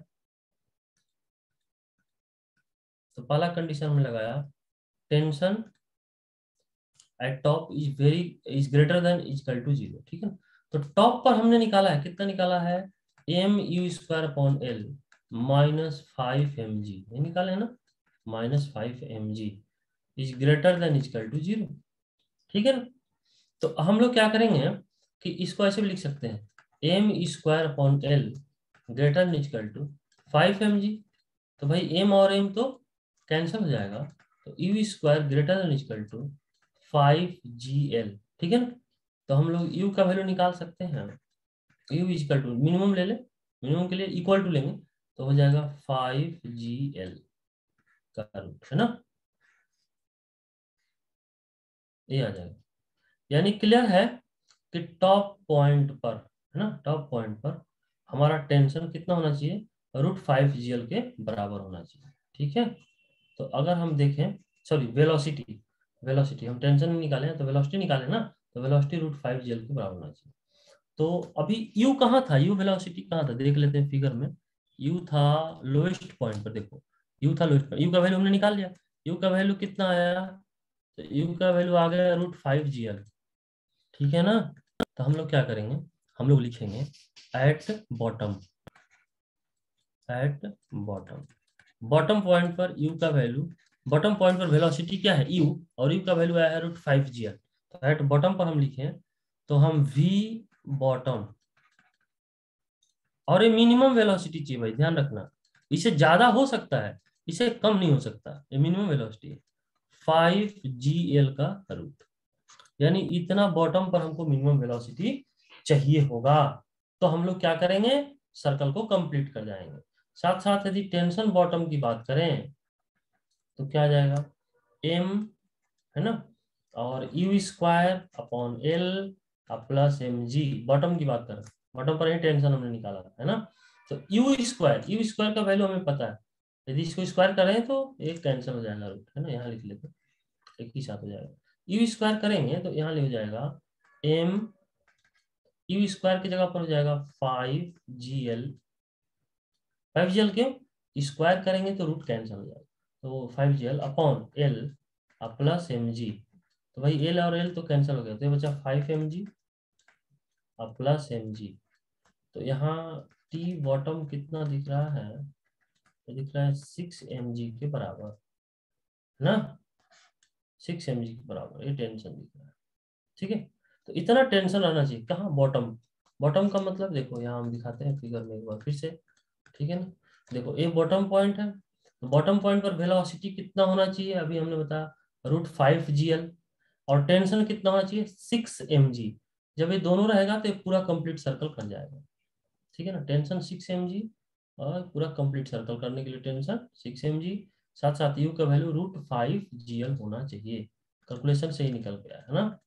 तो पहला कंडीशन हमने लगाया tension at top is greater than equal to 0, ठीक है। तो टॉप पर हमने निकाला है, कितना निकाला है, mu² अपॉन एल -5 mg, ये निकाले है ना, -5 mg is greater than equal to 0, ठीक है ना। तो हम लोग क्या करेंगे कि इसको ऐसे भी लिख सकते हैं m² upon l greater than equal to 5 mg, तो भाई m और m तो कैंसिल हो जाएगा, तो u² greater than equal to 5gl, ठीक है ना। तो हम लोग u का वैल्यू निकाल सकते हैं, u इक्वल टू मिनिमम ले ले, मिनिमम के लिए इक्वल टू लेंगे तो हो जाएगा 5gl का रूट, है ना, ये आ जाएगा। यानी क्लियर है कि टॉप पॉइंट पर, है ना, टॉप पॉइंट पर हमारा टेंशन कितना होना चाहिए, √5gl के बराबर होना चाहिए, ठीक है। तो अगर हम देखें, सॉरी वेलोसिटी, वेलोसिटी हम टेंशन नहीं निकाले हैं तो वेलोसिटी निकाले ना, तो वेलोसिटी √5gl के बराबर होना चाहिए। तो अभी u कहाँ था, u वेलोसिटी कहाँ था देख लेते हैं फिगर में, u था लोएस्ट पॉइंट पर, देखो u था लोएस्ट पॉइंट, u का वैल्यू हमने निकाल लिया, u का वैल्यू कितना आया, तो u का वैल्यू आ गया √5gl, ठीक है ना। तो हम लोग क्या करेंगे, हम लोग लिखेंगे at bottom, at bottom bottom point पर u का वैल्यू, बॉटम पॉइंट पर वेलोसिटी क्या है u, और u का वैल्यू आया है √5gl। तो एट बॉटम पर हम लिखे तो हम v बॉटम, और ये मिनिमम वेलोसिटी चाहिए भाई, ध्यान रखना, इससे ज्यादा हो सकता है, इससे कम नहीं हो सकता, ये मिनिमम वेलोसिटी है 5gl का रूट, यानी इतना बॉटम पर हमको मिनिमम वेलोसिटी चाहिए होगा। तो हम लोग क्या करेंगे, सर्कल को कंप्लीट कर जाएंगे। साथ साथ यदि टेंशन बॉटम की बात करें तो क्या आ जाएगा, m, है ना, और u² upon l plus mg, bottom की बात करें, बॉटम पर ही टेंशन हमने निकाला है ना। तो u² का वैल्यू हमें पता है, यदि इसको स्क्वायर करें तो एक कैंसिल हो जाएगा रूट, है ना, यहाँ लिख लेते हैं, एक ही साथ हो जाएगा। u² करेंगे तो यहाँ ले हो जाएगा m, u² की जगह पर हो जाएगा 5gl, 5gl क्यों, स्क्वायर करेंगे तो रूट कैंसिल हो जाएगा, तो 5gl upon l plus mg, तो भाई l और l तो कैंसिल हो गया, तो ये बचा 5mg प्लस mg। तो यहाँ t बॉटम कितना दिख रहा है, तो दिख रहा है 6mg के बराबर, है ना, 6mg के बराबर ये टेंशन दिख रहा है। ठीक है, तो इतना टेंशन रहना चाहिए कहाँ, बॉटम, बॉटम का मतलब देखो यहाँ हम दिखाते हैं फिगर में एक बार फिर से, ठीक है ना। देखो ये बॉटम पॉइंट है, तो बॉटम पॉइंट पर वेलोसिटी कितना होना चाहिए, अभी हमने बताया √5gl, और टेंशन कितना होना चाहिए 6mg। जब ये दोनों रहेगा तो ये पूरा कंप्लीट सर्कल कर जाएगा, ठीक है ना, टेंशन 6mg, और पूरा कंप्लीट सर्कल करने के लिए टेंशन 6mg, साथ साथ यू का वैल्यू √5gl होना चाहिए, कैलकुलेशन से ही निकल गया है ना।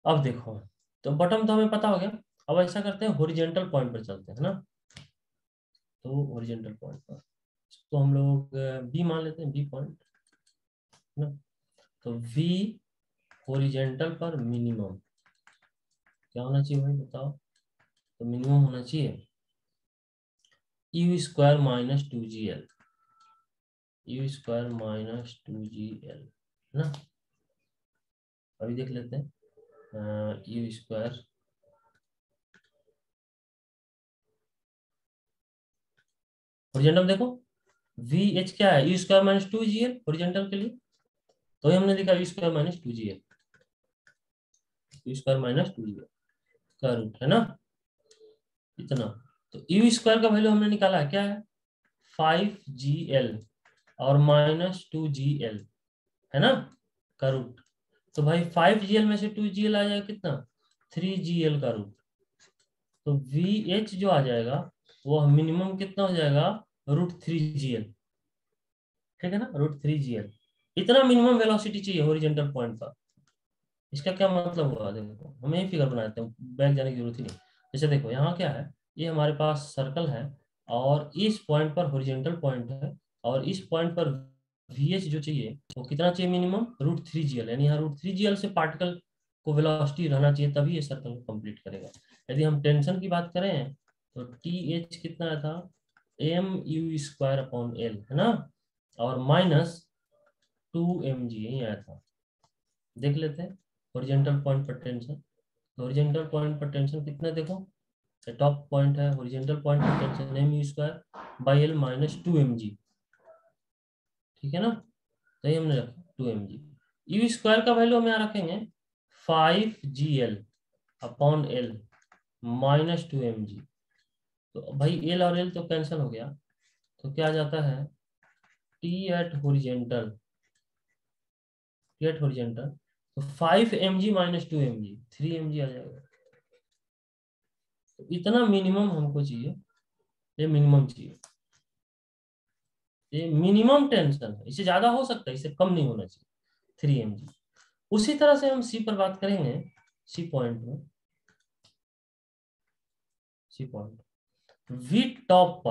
अब देखो, तो बॉटम तो हमें पता हो गया, अब ऐसा करते हैं हॉरिजॉन्टल पॉइंट पर चलते हैं, है ना। तो हॉरिजॉन्टल पॉइंट पर तो हम लोग बी मान लेते हैं, बी पॉइंट, है ना। तो वी हॉरिजॉन्टल पर मिनिमम क्या होना चाहिए भाई बताओ, तो मिनिमम होना चाहिए u² - 2gl, u² - 2gl, है ना। अभी देख लेते हैं u², हॉरिजॉन्टल देखो वी एच क्या है, u² - 2gl हॉरिजॉन्टल के लिए, तो ये हमने लिखा u² - 2gl, u² - 2gl का रूट, है ना, इतना। तो u² का वैल्यू हमने निकाला है क्या है 5gl और -2gl, है ना, का रूट। तो भाई 5gl में से 2gl आ जाएगा कितना, 3gl का रूट। तो vh जो आ जाएगा वो मिनिमम कितना हो जाएगा √3gl, ठीक है ना, √3gl, इतना मिनिमम वेलोसिटी चाहिए हॉरिजॉन्टल पॉइंट पर। इसका क्या मतलब हुआ, देखो हमें ही फिगर बनाते हैं, बैक जाने की जरूरत ही नहीं। जैसे देखो यहाँ क्या है, ये हमारे पास सर्कल है, और इस पॉइंट पर हॉरिजॉन्टल पॉइंट है, और इस पॉइंट पर VH जो चाहिए वो कितना चाहिए मिनिमम √3gl, यानी यहाँ √3gl से पार्टिकल को वेलोसिटी रहना चाहिए, तभी ये सर्कल को कंप्लीट करेगा। यदि हम टेंशन की बात करें तो TH कितना था mu²/L, है ना, और -2mg यही आया था। देख लेते हैं हॉरिजॉन्टल पॉइंट पर टेंशन, हॉरिजॉन्टल पॉइंट पर टेंशन कितना देखो, टॉप पॉइंट है, हॉरिजॉन्टल पॉइंट पर टेंशन mu²/L -2mg, ठीक है ना, तो ये हमने रखा 2mg। u² का वैल्यू हम यहाँ रखेंगे 5gl/L -2mg, तो भाई l और l तो कैंसिल हो गया, तो क्या आ जाता है t एट हॉरिजॉन्टल, तो 5mg - 2mg 3mg आ जाएगा। तो इतना मिनिमम हमको चाहिए, ये मिनिमम चाहिए, ये मिनिमम टेंशन है, इससे ज्यादा हो सकता है, इससे कम नहीं होना चाहिए 3mg। उसी तरह से हम सी पर बात करेंगे, सी पॉइंट में, सी पॉइंट वी टॉप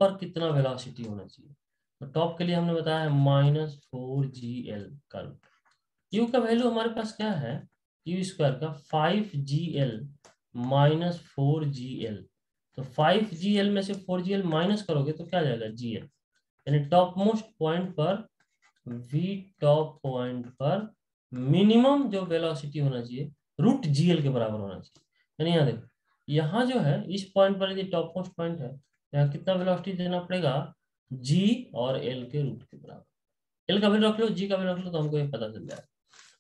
पर कितना वेलोसिटी होना चाहिए, तो टॉप के लिए हमने बताया है -4gl का रूट। यू का वैल्यू हमारे पास क्या है, u² का 5gl -4gl, तो 5gl में से 4gl माइनस करोगे तो क्या आ जाएगा gl, यानी टॉप मोस्ट पॉइंट पर, वी टॉप पॉइंट पर मिनिमम जो वेलोसिटी होना चाहिए √gl के बराबर होना चाहिए। यानी यहाँ देखो, यहाँ जो है इस पॉइंट पर यदि टॉप मोस्ट पॉइंट है, यहाँ कितना वेलोसिटी देना पड़ेगा जी और एल के रूट के बराबर। एल का वैल्यू रख लो, जी का वैल्यू रख लो, तो हमको ये पता चल जाएगा।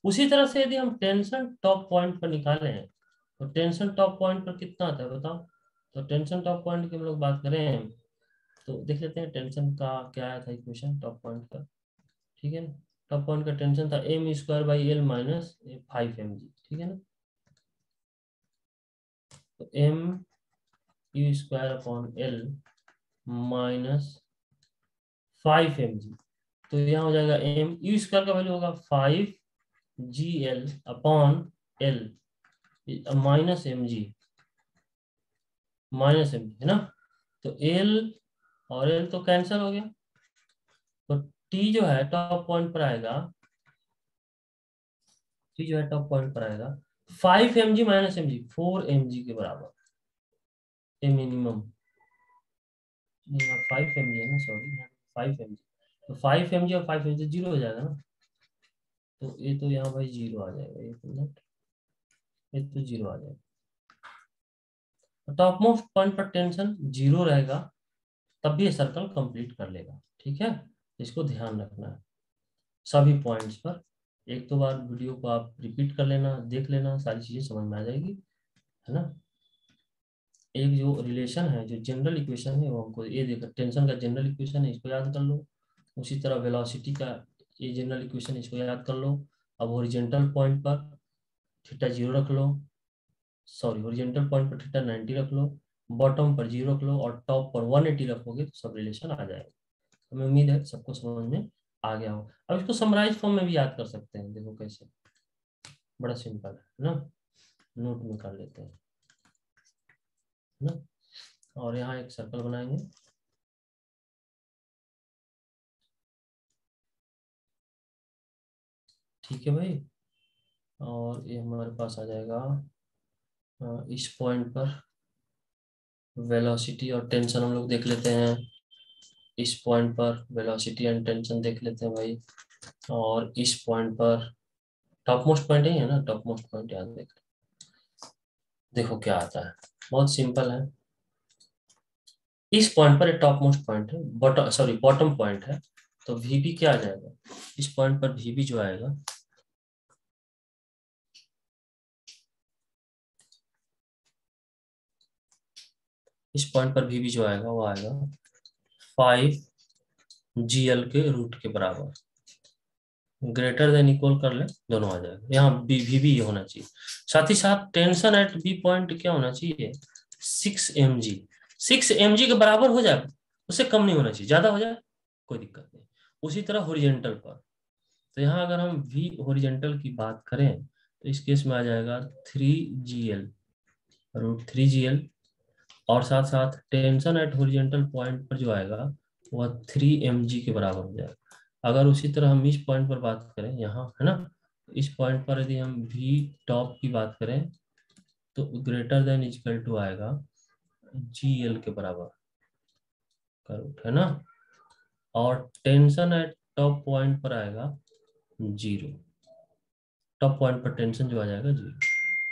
उसी तरह से यदि हम टेंशन टॉप पॉइंट पर निकाले हैं, तो टेंशन टॉप पॉइंट पर कितना आता है बताओ। तो टेंशन टॉप पॉइंट की हम लोग बात करें तो देख लेते हैं टेंशन का क्या आया था इक्वेशन टॉप पॉइंट का। ठीक है ना, टॉप पॉइंट का टेंशन था m square by l minus 5 mg। ठीक है ना, तो m you square upon l minus 5 mg। तो यहाँ हो जाएगा एम यू स्क्वायर का वैल्यू होगा 5 GL अपॉन एल -mg है ना। तो एल और एल तो कैंसिल हो गया, तो टी जो है टॉप पॉइंट पर आएगा, टी जो है टॉप पॉइंट पर आएगा 5 mg -mg 4 mg के बराबर। ए मिनिमम नहीं, 5 mg है ना, सॉरी 5 mg। तो 5 mg और 5 mg 0 हो जाएगा ना, तो ये तो यहाँ भाई 0 आ जाएगा, ये तो ना, ये तो 0 आ जाएगा। टॉप मोस्ट पॉइंट पर टेंशन 0 रहेगा, तब भी ये सर्कल कंप्लीट कर लेगा। ठीक है, इसको ध्यान रखना है सभी पॉइंट्स पर। एक दो बार वीडियो को आप रिपीट कर लेना, देख लेना, सारी चीजें समझ में आ जाएगी, है ना। एक जो रिलेशन है, जो जनरल इक्वेशन है, वो हमको ये देखो, टेंशन का जनरल इक्वेशन है, इसको याद कर लो। उसी तरह वेलोसिटी का ये जनरल इक्वेशन, इसको याद कर लो। अब ओरिजेंटल पॉइंट पर थीटा 0 रख लो, सॉरी ओरिजेंटल पॉइंट पर थीटा 90 रख लो, बॉटम पर 0 रख लो, और टॉप पर 180 रखोगे तो सब रिलेशन आ जाएगा। हमें उम्मीद है सबको समझ में आ गया हो। अब इसको समराइज फॉर्म में भी याद कर सकते हैं, देखो कैसे, बड़ा सिंपल है ना। नोट में कर लेते हैं, है ना। और यहाँ एक सर्कल बनाएंगे, ठीक है भाई। और ये हमारे पास आ जाएगा इस पॉइंट पर वेलोसिटी और टेंशन हम लोग देख लेते हैं। इस पॉइंट पर वेलोसिटी एंड टेंशन देख लेते हैं भाई। और इस पॉइंट पर टॉप मोस्ट पॉइंट ही है ना, टॉप मोस्ट पॉइंट याद देख, देखो क्या आता है, बहुत सिंपल है। इस पॉइंट पर टॉप मोस्ट पॉइंट है, बॉटम सॉरी बॉटम पॉइंट है, तो वीबी क्या आ जाएगा, इस पॉइंट पर वीबी जो आएगा, इस पॉइंट पर वीबी जो आएगा वो आएगा 5 GL के रूट के बराबर। ग्रेटर देन इक्वल कर ले, दोनों आ जाएगा, यहाँ वीबी होना चाहिए। साथ ही साथ टेंशन एट बी पॉइंट क्या होना चाहिए, 6 mg। 6 mg के बराबर हो जाए, उससे कम नहीं होना चाहिए, ज्यादा हो जाए कोई दिक्कत नहीं। उसी तरह होरिजेंटल पर, तो यहाँ अगर हम वी होरिजेंटल की बात करें तो इस केस में आ जाएगा 3 GL √3 GL। और साथ साथ टेंशन एट होरिजेंटल पॉइंट पर जो आएगा वह 3 mg के बराबर हो जाएगा। अगर उसी तरह हम इस पॉइंट पर बात करें यहाँ, है ना, इस पॉइंट पर यदि हम वी टॉप की बात करें तो ग्रेटर देन इक्वल टू आएगा GL के बराबर का रूट, है ना। और टेंशन एट टॉप पॉइंट पर आएगा 0, टॉप पॉइंट पर टेंशन जो आ जाएगा 0।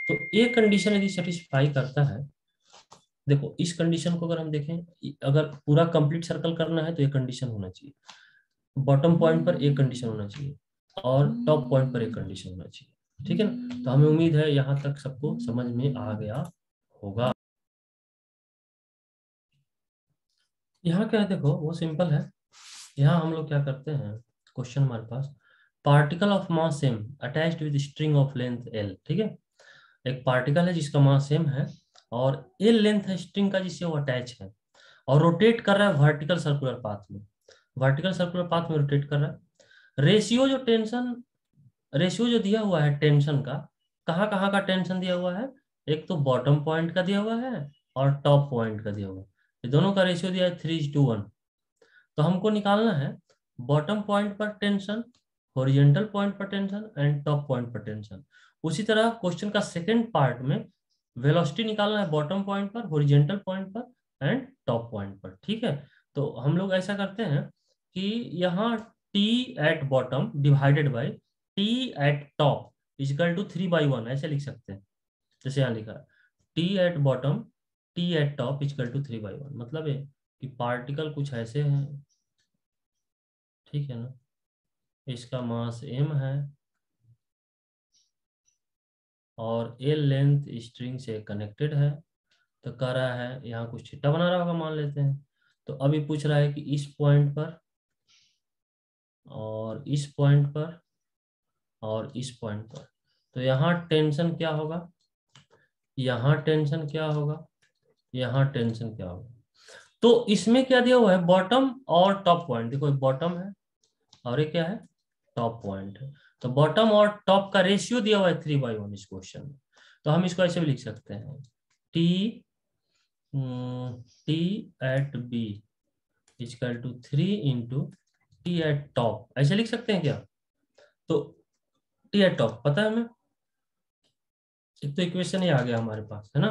तो ये कंडीशन यदि सेटिस्फाई करता है, देखो इस कंडीशन को अगर हम देखें, अगर पूरा कंप्लीट सर्कल करना है तो ये कंडीशन होना चाहिए, बॉटम पॉइंट पर एक कंडीशन होना चाहिए, और टॉप पॉइंट पर एक कंडीशन होना चाहिए। ठीक है ना, तो हमें उम्मीद है यहाँ तक सबको समझ में आ गया होगा। यहाँ क्या है देखो, वो सिंपल है। यहाँ हम लोग क्या करते हैं, क्वेश्चन हमारे पास, particle of mass same attached with string of length L। ठीक है, एक पार्टिकल है जिसका मास सेम है और L लेंथ है स्ट्रिंग का जिससे वो अटैच है, और रोटेट कर रहा है वर्टिकल सर्कुलर पाथ में, वर्टिकल सर्कुलर पाथ में रोटेट कर रहा है। रेशियो जो दिया हुआ है टेंशन का, कहाँ कहाँ का टेंशन दिया हुआ है, एक तो बॉटम पॉइंट का दिया हुआ है और टॉप पॉइंट का दिया हुआ है, ये दोनों का रेशियो दिया है 3:1। तो हमको निकालना है बॉटम पॉइंट पर टेंशन, हॉरिजॉन्टल पॉइंट पर टेंशन एंड टॉप पॉइंट पर टेंशन। उसी तरह क्वेश्चन का सेकंड पार्ट में वेलोसिटी निकालना है बॉटम पॉइंट पर, हॉरिजॉन्टल पॉइंट पर एंड टॉप पॉइंट पर। ठीक है, तो हम लोग ऐसा करते हैं कि यहाँ T at bottom divided by T at top is equal to 3/1 ऐसे लिख सकते हैं। जैसे यहाँ लिखा है T at bottom T at top is equal to 3/1, मतलब है कि पार्टिकल कुछ ऐसे हैं, ठीक है ना, इसका मास m है और l लेंथ स्ट्रिंग से कनेक्टेड है। तो कह रहा है यहाँ कुछ छिट्टा बना रहा होगा मान लेते हैं। तो अभी पूछ रहा है कि इस पॉइंट पर और इस पॉइंट पर और इस पॉइंट पर, तो यहाँ टेंशन क्या होगा, यहाँ टेंशन क्या होगा, यहाँ टेंशन क्या होगा। तो इसमें क्या दिया हुआ है, बॉटम और टॉप पॉइंट। देखो बॉटम है और ये क्या है, टॉप पॉइंट है। तो बॉटम और टॉप का रेशियो दिया हुआ है 3/1 इस क्वेश्चन में। तो हम इसको ऐसे भी लिख सकते हैं, T T at B equal to 3 × T at top, ऐसे लिख सकते हैं क्या। तो टी एट टॉप पता है हमें, एक तो इक्वेशन ही आ गया हमारे पास है ना।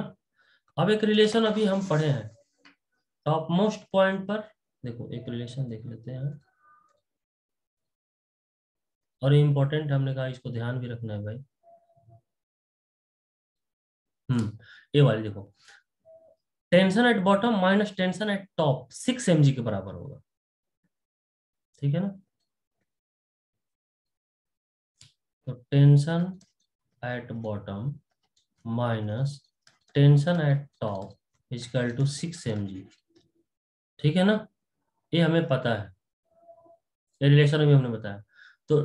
अब एक रिलेशन अभी हम पढ़े हैं टॉप मोस्ट पॉइंट पर। देखो एक रिलेशन देख लेते हैं, और इम्पोर्टेंट हमने कहा इसको ध्यान भी रखना है भाई। ये वाली देखो, tension at bottom minus tension at top 6 mg के बराबर होगा, ठीक है ना। तो tension at bottom minus tension at top equal to 6 mg, ठीक है ना। ये हमें पता है, ये रिलेशन भी हमने बताया। तो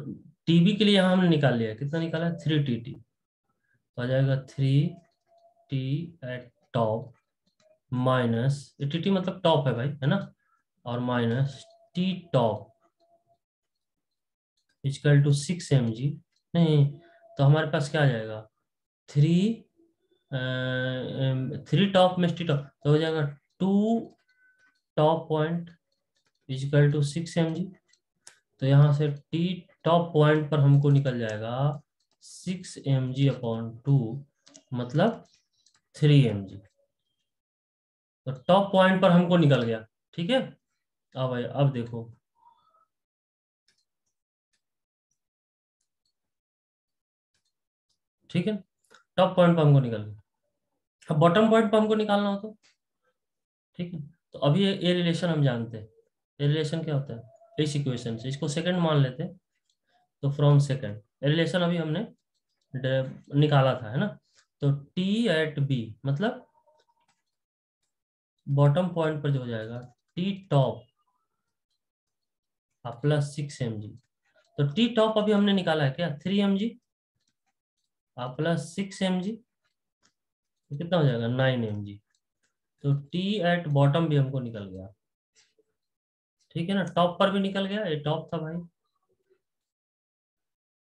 टीबी के लिए यहाँ हमने निकाल लिया, कितना निकाला है, 3 tt। तो आ जाएगा 3 t at top minus, T T मतलब टॉप है भाई है ना, और minus T top equal to 6 mg। नहीं, तो हमारे पास क्या आ जाएगा, 3 3 टॉप में टी टॉप, तो हो जाएगा 2 top point equal to 6 mg। तो यहाँ से टी टॉप पॉइंट पर हमको निकल जाएगा 6 mg/2, मतलब 3 mg। तो टॉप पॉइंट पर हमको निकल गया, ठीक है। अब भाई अब देखो, ठीक है, टॉप पॉइंट पर हमको निकल गया। अब बॉटम पॉइंट पर हमको निकालना हो तो, ठीक है। तो अभी ये रिलेशन हम जानते हैं, ये रिलेशन क्या होता है, इस इक्वेशन से इसको सेकंड मान लेते हैं। तो फ्रॉम सेकंड रिलेशन अभी हमने निकाला था है ना। तो टी एट बी मतलब बॉटम पॉइंट पर जो हो जाएगा टी टॉप प्लस 6 mg। तो टी टॉप अभी हमने निकाला है क्या, 3 mg प्लस 6 mg, तो कितना हो जाएगा 9 mg। तो टी एट बॉटम भी हमको निकल गया, ठीक है ना। टॉप पर भी निकल गया, ये टॉप था भाई,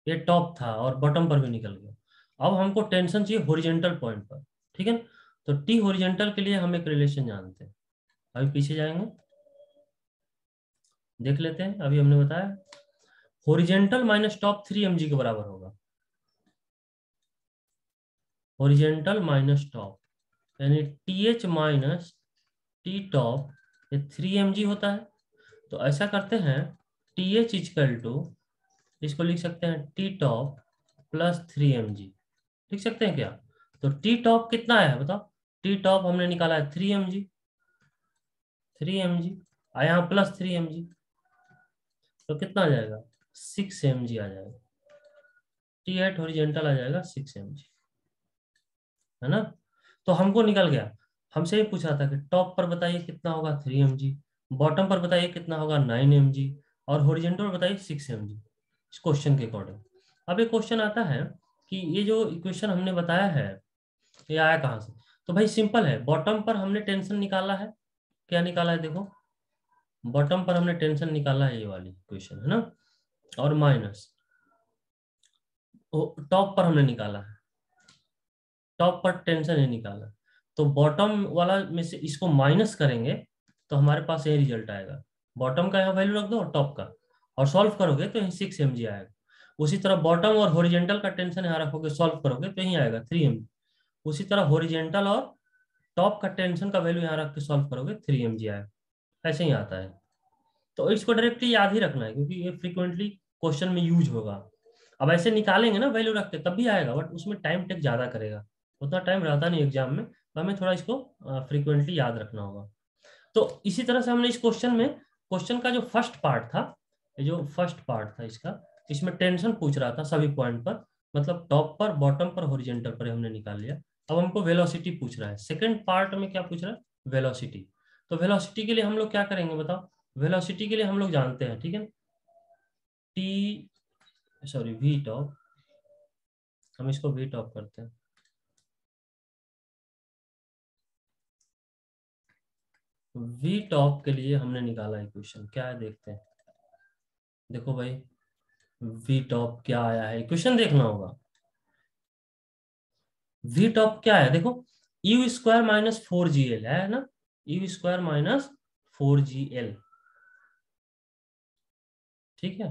ये टॉप था और बॉटम पर भी निकल गया। अब हमको टेंशन चाहिए हॉरिजॉन्टल पॉइंट पर, ठीक है। तो टी हॉरिजॉन्टल के लिए हम एक रिलेशन जानते हैं, अभी पीछे जाएंगे देख लेते हैं। अभी हमने बताया हॉरिजॉन्टल माइनस टॉप 3 mg के बराबर होगा, हॉरिजॉन्टल माइनस टॉप यानी T H minus T top, ये 3 mg होता है। तो ऐसा करते हैं, टी एच इक्वल टू, इसको लिख सकते हैं टी टॉप प्लस 3 mg, लिख सकते हैं क्या। तो टी टॉप कितना है बताओ, टी टॉप हमने निकाला है 3 mg, 3 mg यहाँ प्लस 3 mg, तो कितना आ जाएगा 6 mg आ जाएगा। टी एट हॉरिजॉन्टल आ जाएगा 6 mg, है ना। तो हमको निकल गया, हमसे ये पूछा था कि टॉप पर बताइए कितना होगा 3 mg, बॉटम पर बताइए कितना होगा 9 mg, और हॉरिजॉन्टल पर बताइए 6 mg, इस क्वेश्चन के अकॉर्डिंग। अब एक क्वेश्चन आता है कि ये जो इक्वेशन हमने बताया है ये आया कहाँ से। तो भाई सिंपल है, बॉटम पर हमने टेंशन निकाला है, क्या निकाला है देखो, बॉटम पर हमने टेंशन निकाला है, ये वाली इक्वेशन है ना, और माइनस टॉप पर हमने निकाला है, टॉप पर टेंशन ही निकाला। तो बॉटम वाला में से इसको माइनस करेंगे तो हमारे पास ये रिजल्ट आएगा, बॉटम का यहाँ वैल्यू रख दो और टॉप का, और सॉल्व करोगे तो यही 6 mg आएगा। उसी तरह बॉटम और हॉरिजेंटल का टेंशन यहाँ रखोगे, सॉल्व करोगे तो यही आएगा 3 mg। उसी तरह हॉरिजेंटल और टॉप का टेंशन का वैल्यू यहाँ रख के सॉल्व करोगे 3 mg आएगा, ऐसे ही आता है। तो इसको डायरेक्टली याद ही रखना है क्योंकि ये फ्रीक्वेंटली क्वेश्चन में यूज होगा। अब ऐसे निकालेंगे ना वैल्यू रख के तब भी आएगा, बट उसमें टाइम टेक ज्यादा करेगा, उतना टाइम रहता नहीं एग्जाम में, तो हमें थोड़ा इसको फ्रीक्वेंटली याद रखना होगा। तो इसी तरह से हमने इस क्वेश्चन में, क्वेश्चन का जो फर्स्ट पार्ट था ये जो फर्स्ट पार्ट था इसका, इसमें टेंशन पूछ रहा था सभी पॉइंट पर, मतलब टॉप पर, बॉटम पर, हॉरिजॉन्टल पर हमने निकाल लिया। अब हमको वेलोसिटी पूछ रहा है। सेकंड पार्ट में क्या पूछ रहा है? वेलोसिटी। तो वेलोसिटी के लिए हम लोग क्या करेंगे बताओ? वेलोसिटी के लिए हम लोग जानते हैं, ठीक है, वी टॉप, हम इसको वी टॉप करते हैं। वी टॉप के लिए हमने निकाला इक्वेशन, क्या है देखते हैं। देखो भाई, वी टॉप क्या आया है, इक्वेशन देखना होगा। वी टॉप क्या है देखो, यू स्क्वायर माइनस 4GL है ना, यू स्क्वायर माइनस 4GL, ठीक है।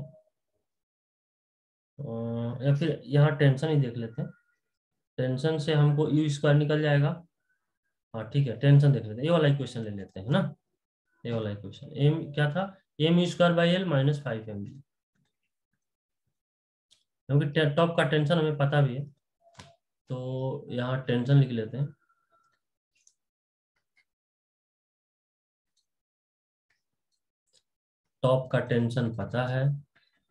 या फिर यहाँ टेंशन ही देख लेते हैं, टेंशन से हमको यू स्क्वायर निकल जाएगा। हाँ ठीक है, टेंशन देख लेते हैं, ये वाला इक्वेशन ले लेते हैं ना, ये वाला इक्वेशन। एम क्या था? M you square by l minus 5mg, क्योंकि टॉप का टेंशन हमें पता भी है, तो यहाँ टेंशन लिख लेते हैं। टॉप का टेंशन पता है,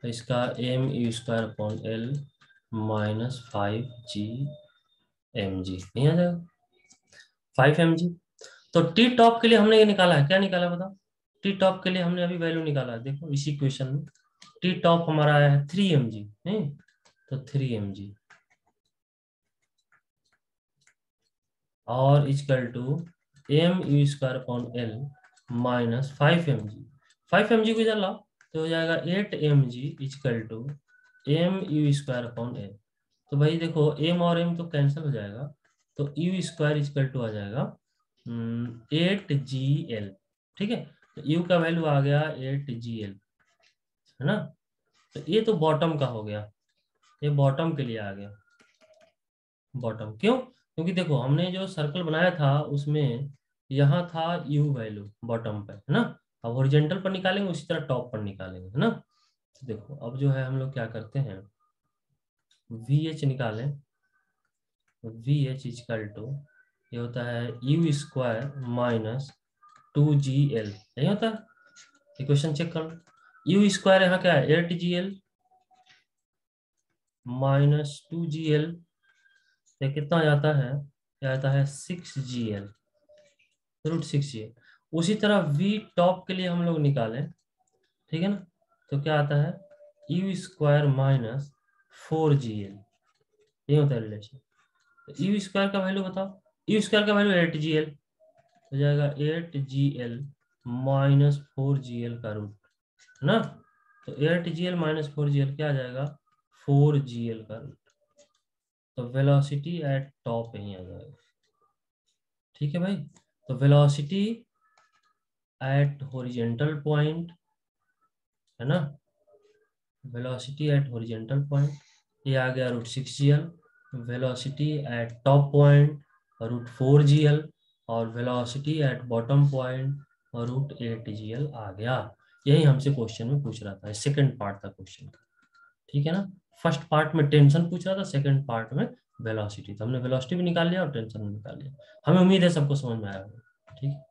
तो इसका m you square upon l minus 5Gmg नहीं आ जाएगा, 5mg। तो टी टॉप के लिए हमने ये निकाला है, क्या निकाला है बताओ? टी टॉप के लिए हमने अभी वैल्यू निकाला है, देखो इसी क्वेश्चन में टी टॉप हमारा आया है 3mg, नहीं तो 3mg और equal to m you square upon l minus 5mg। 5mg को इधर लाओ तो हो जाएगा 8mg equal to m you square upon L. तो भाई देखो एम और एम तो कैंसिल हो जाएगा, तो यू स्क्वायर इक्वल टू आ जाएगा 8GL, ठीक है। तो यू का वैल्यू आ गया 8GL, है ना। तो ये तो बॉटम का हो गया, ये बॉटम के लिए आ गया। बॉटम क्यों? क्योंकि देखो हमने जो सर्कल बनाया था उसमें यहाँ था यू वैल्यू बॉटम पे, है ना। अब हॉरिजॉन्टल पर निकालेंगे, उसी तरह टॉप पर निकालेंगे, है ना। तो देखो अब जो है हम लोग क्या करते हैं, VH निकालें। VH इक्वल टू ये होता है यू स्क्वायर माइनस 2GL, यही होता है। इक्वेशन चेक कर लो, यू स्क्वायर यहाँ क्या है 8GL माइनस 2GL, ये कितना आ जाता है? ये आता है 6GL, √6GL। उसी तरह वी टॉप के लिए हम लोग निकालें, ठीक है ना, तो क्या आता है यू स्क्वायर माइनस 4GL, ये होता है रिलेशन। यू स्क्वायर का वैल्यू बताओ, यू स्क्वायर का वैल्यू 8GL हो जाएगा, 8GL माइनस 4GL का रूट, है ना। तो 8GL माइनस 4GL क्या आ जाएगा? 4GL का रूट। तो वेलोसिटी एट टॉप यही आ जाएगा, ठीक है भाई। तो वेलोसिटी एट हॉरिजॉन्टल पॉइंट, है ना, वेलोसिटी एट हॉरिजॉन्टल पॉइंट ये आ गया √6GL। Velocity at top point √4GL, और velocity at bottom point √8GL आ गया। यही हमसे क्वेश्चन में पूछ रहा था, सेकंड पार्ट था क्वेश्चन का, ठीक है ना। फर्स्ट पार्ट में टेंशन पूछ रहा था, सेकंड पार्ट में वेलोसिटी, तो हमने वेलोसिटी भी निकाल लिया और टेंशन भी निकाल लिया। हमें उम्मीद है सबको समझ में आया होगा, ठीक है।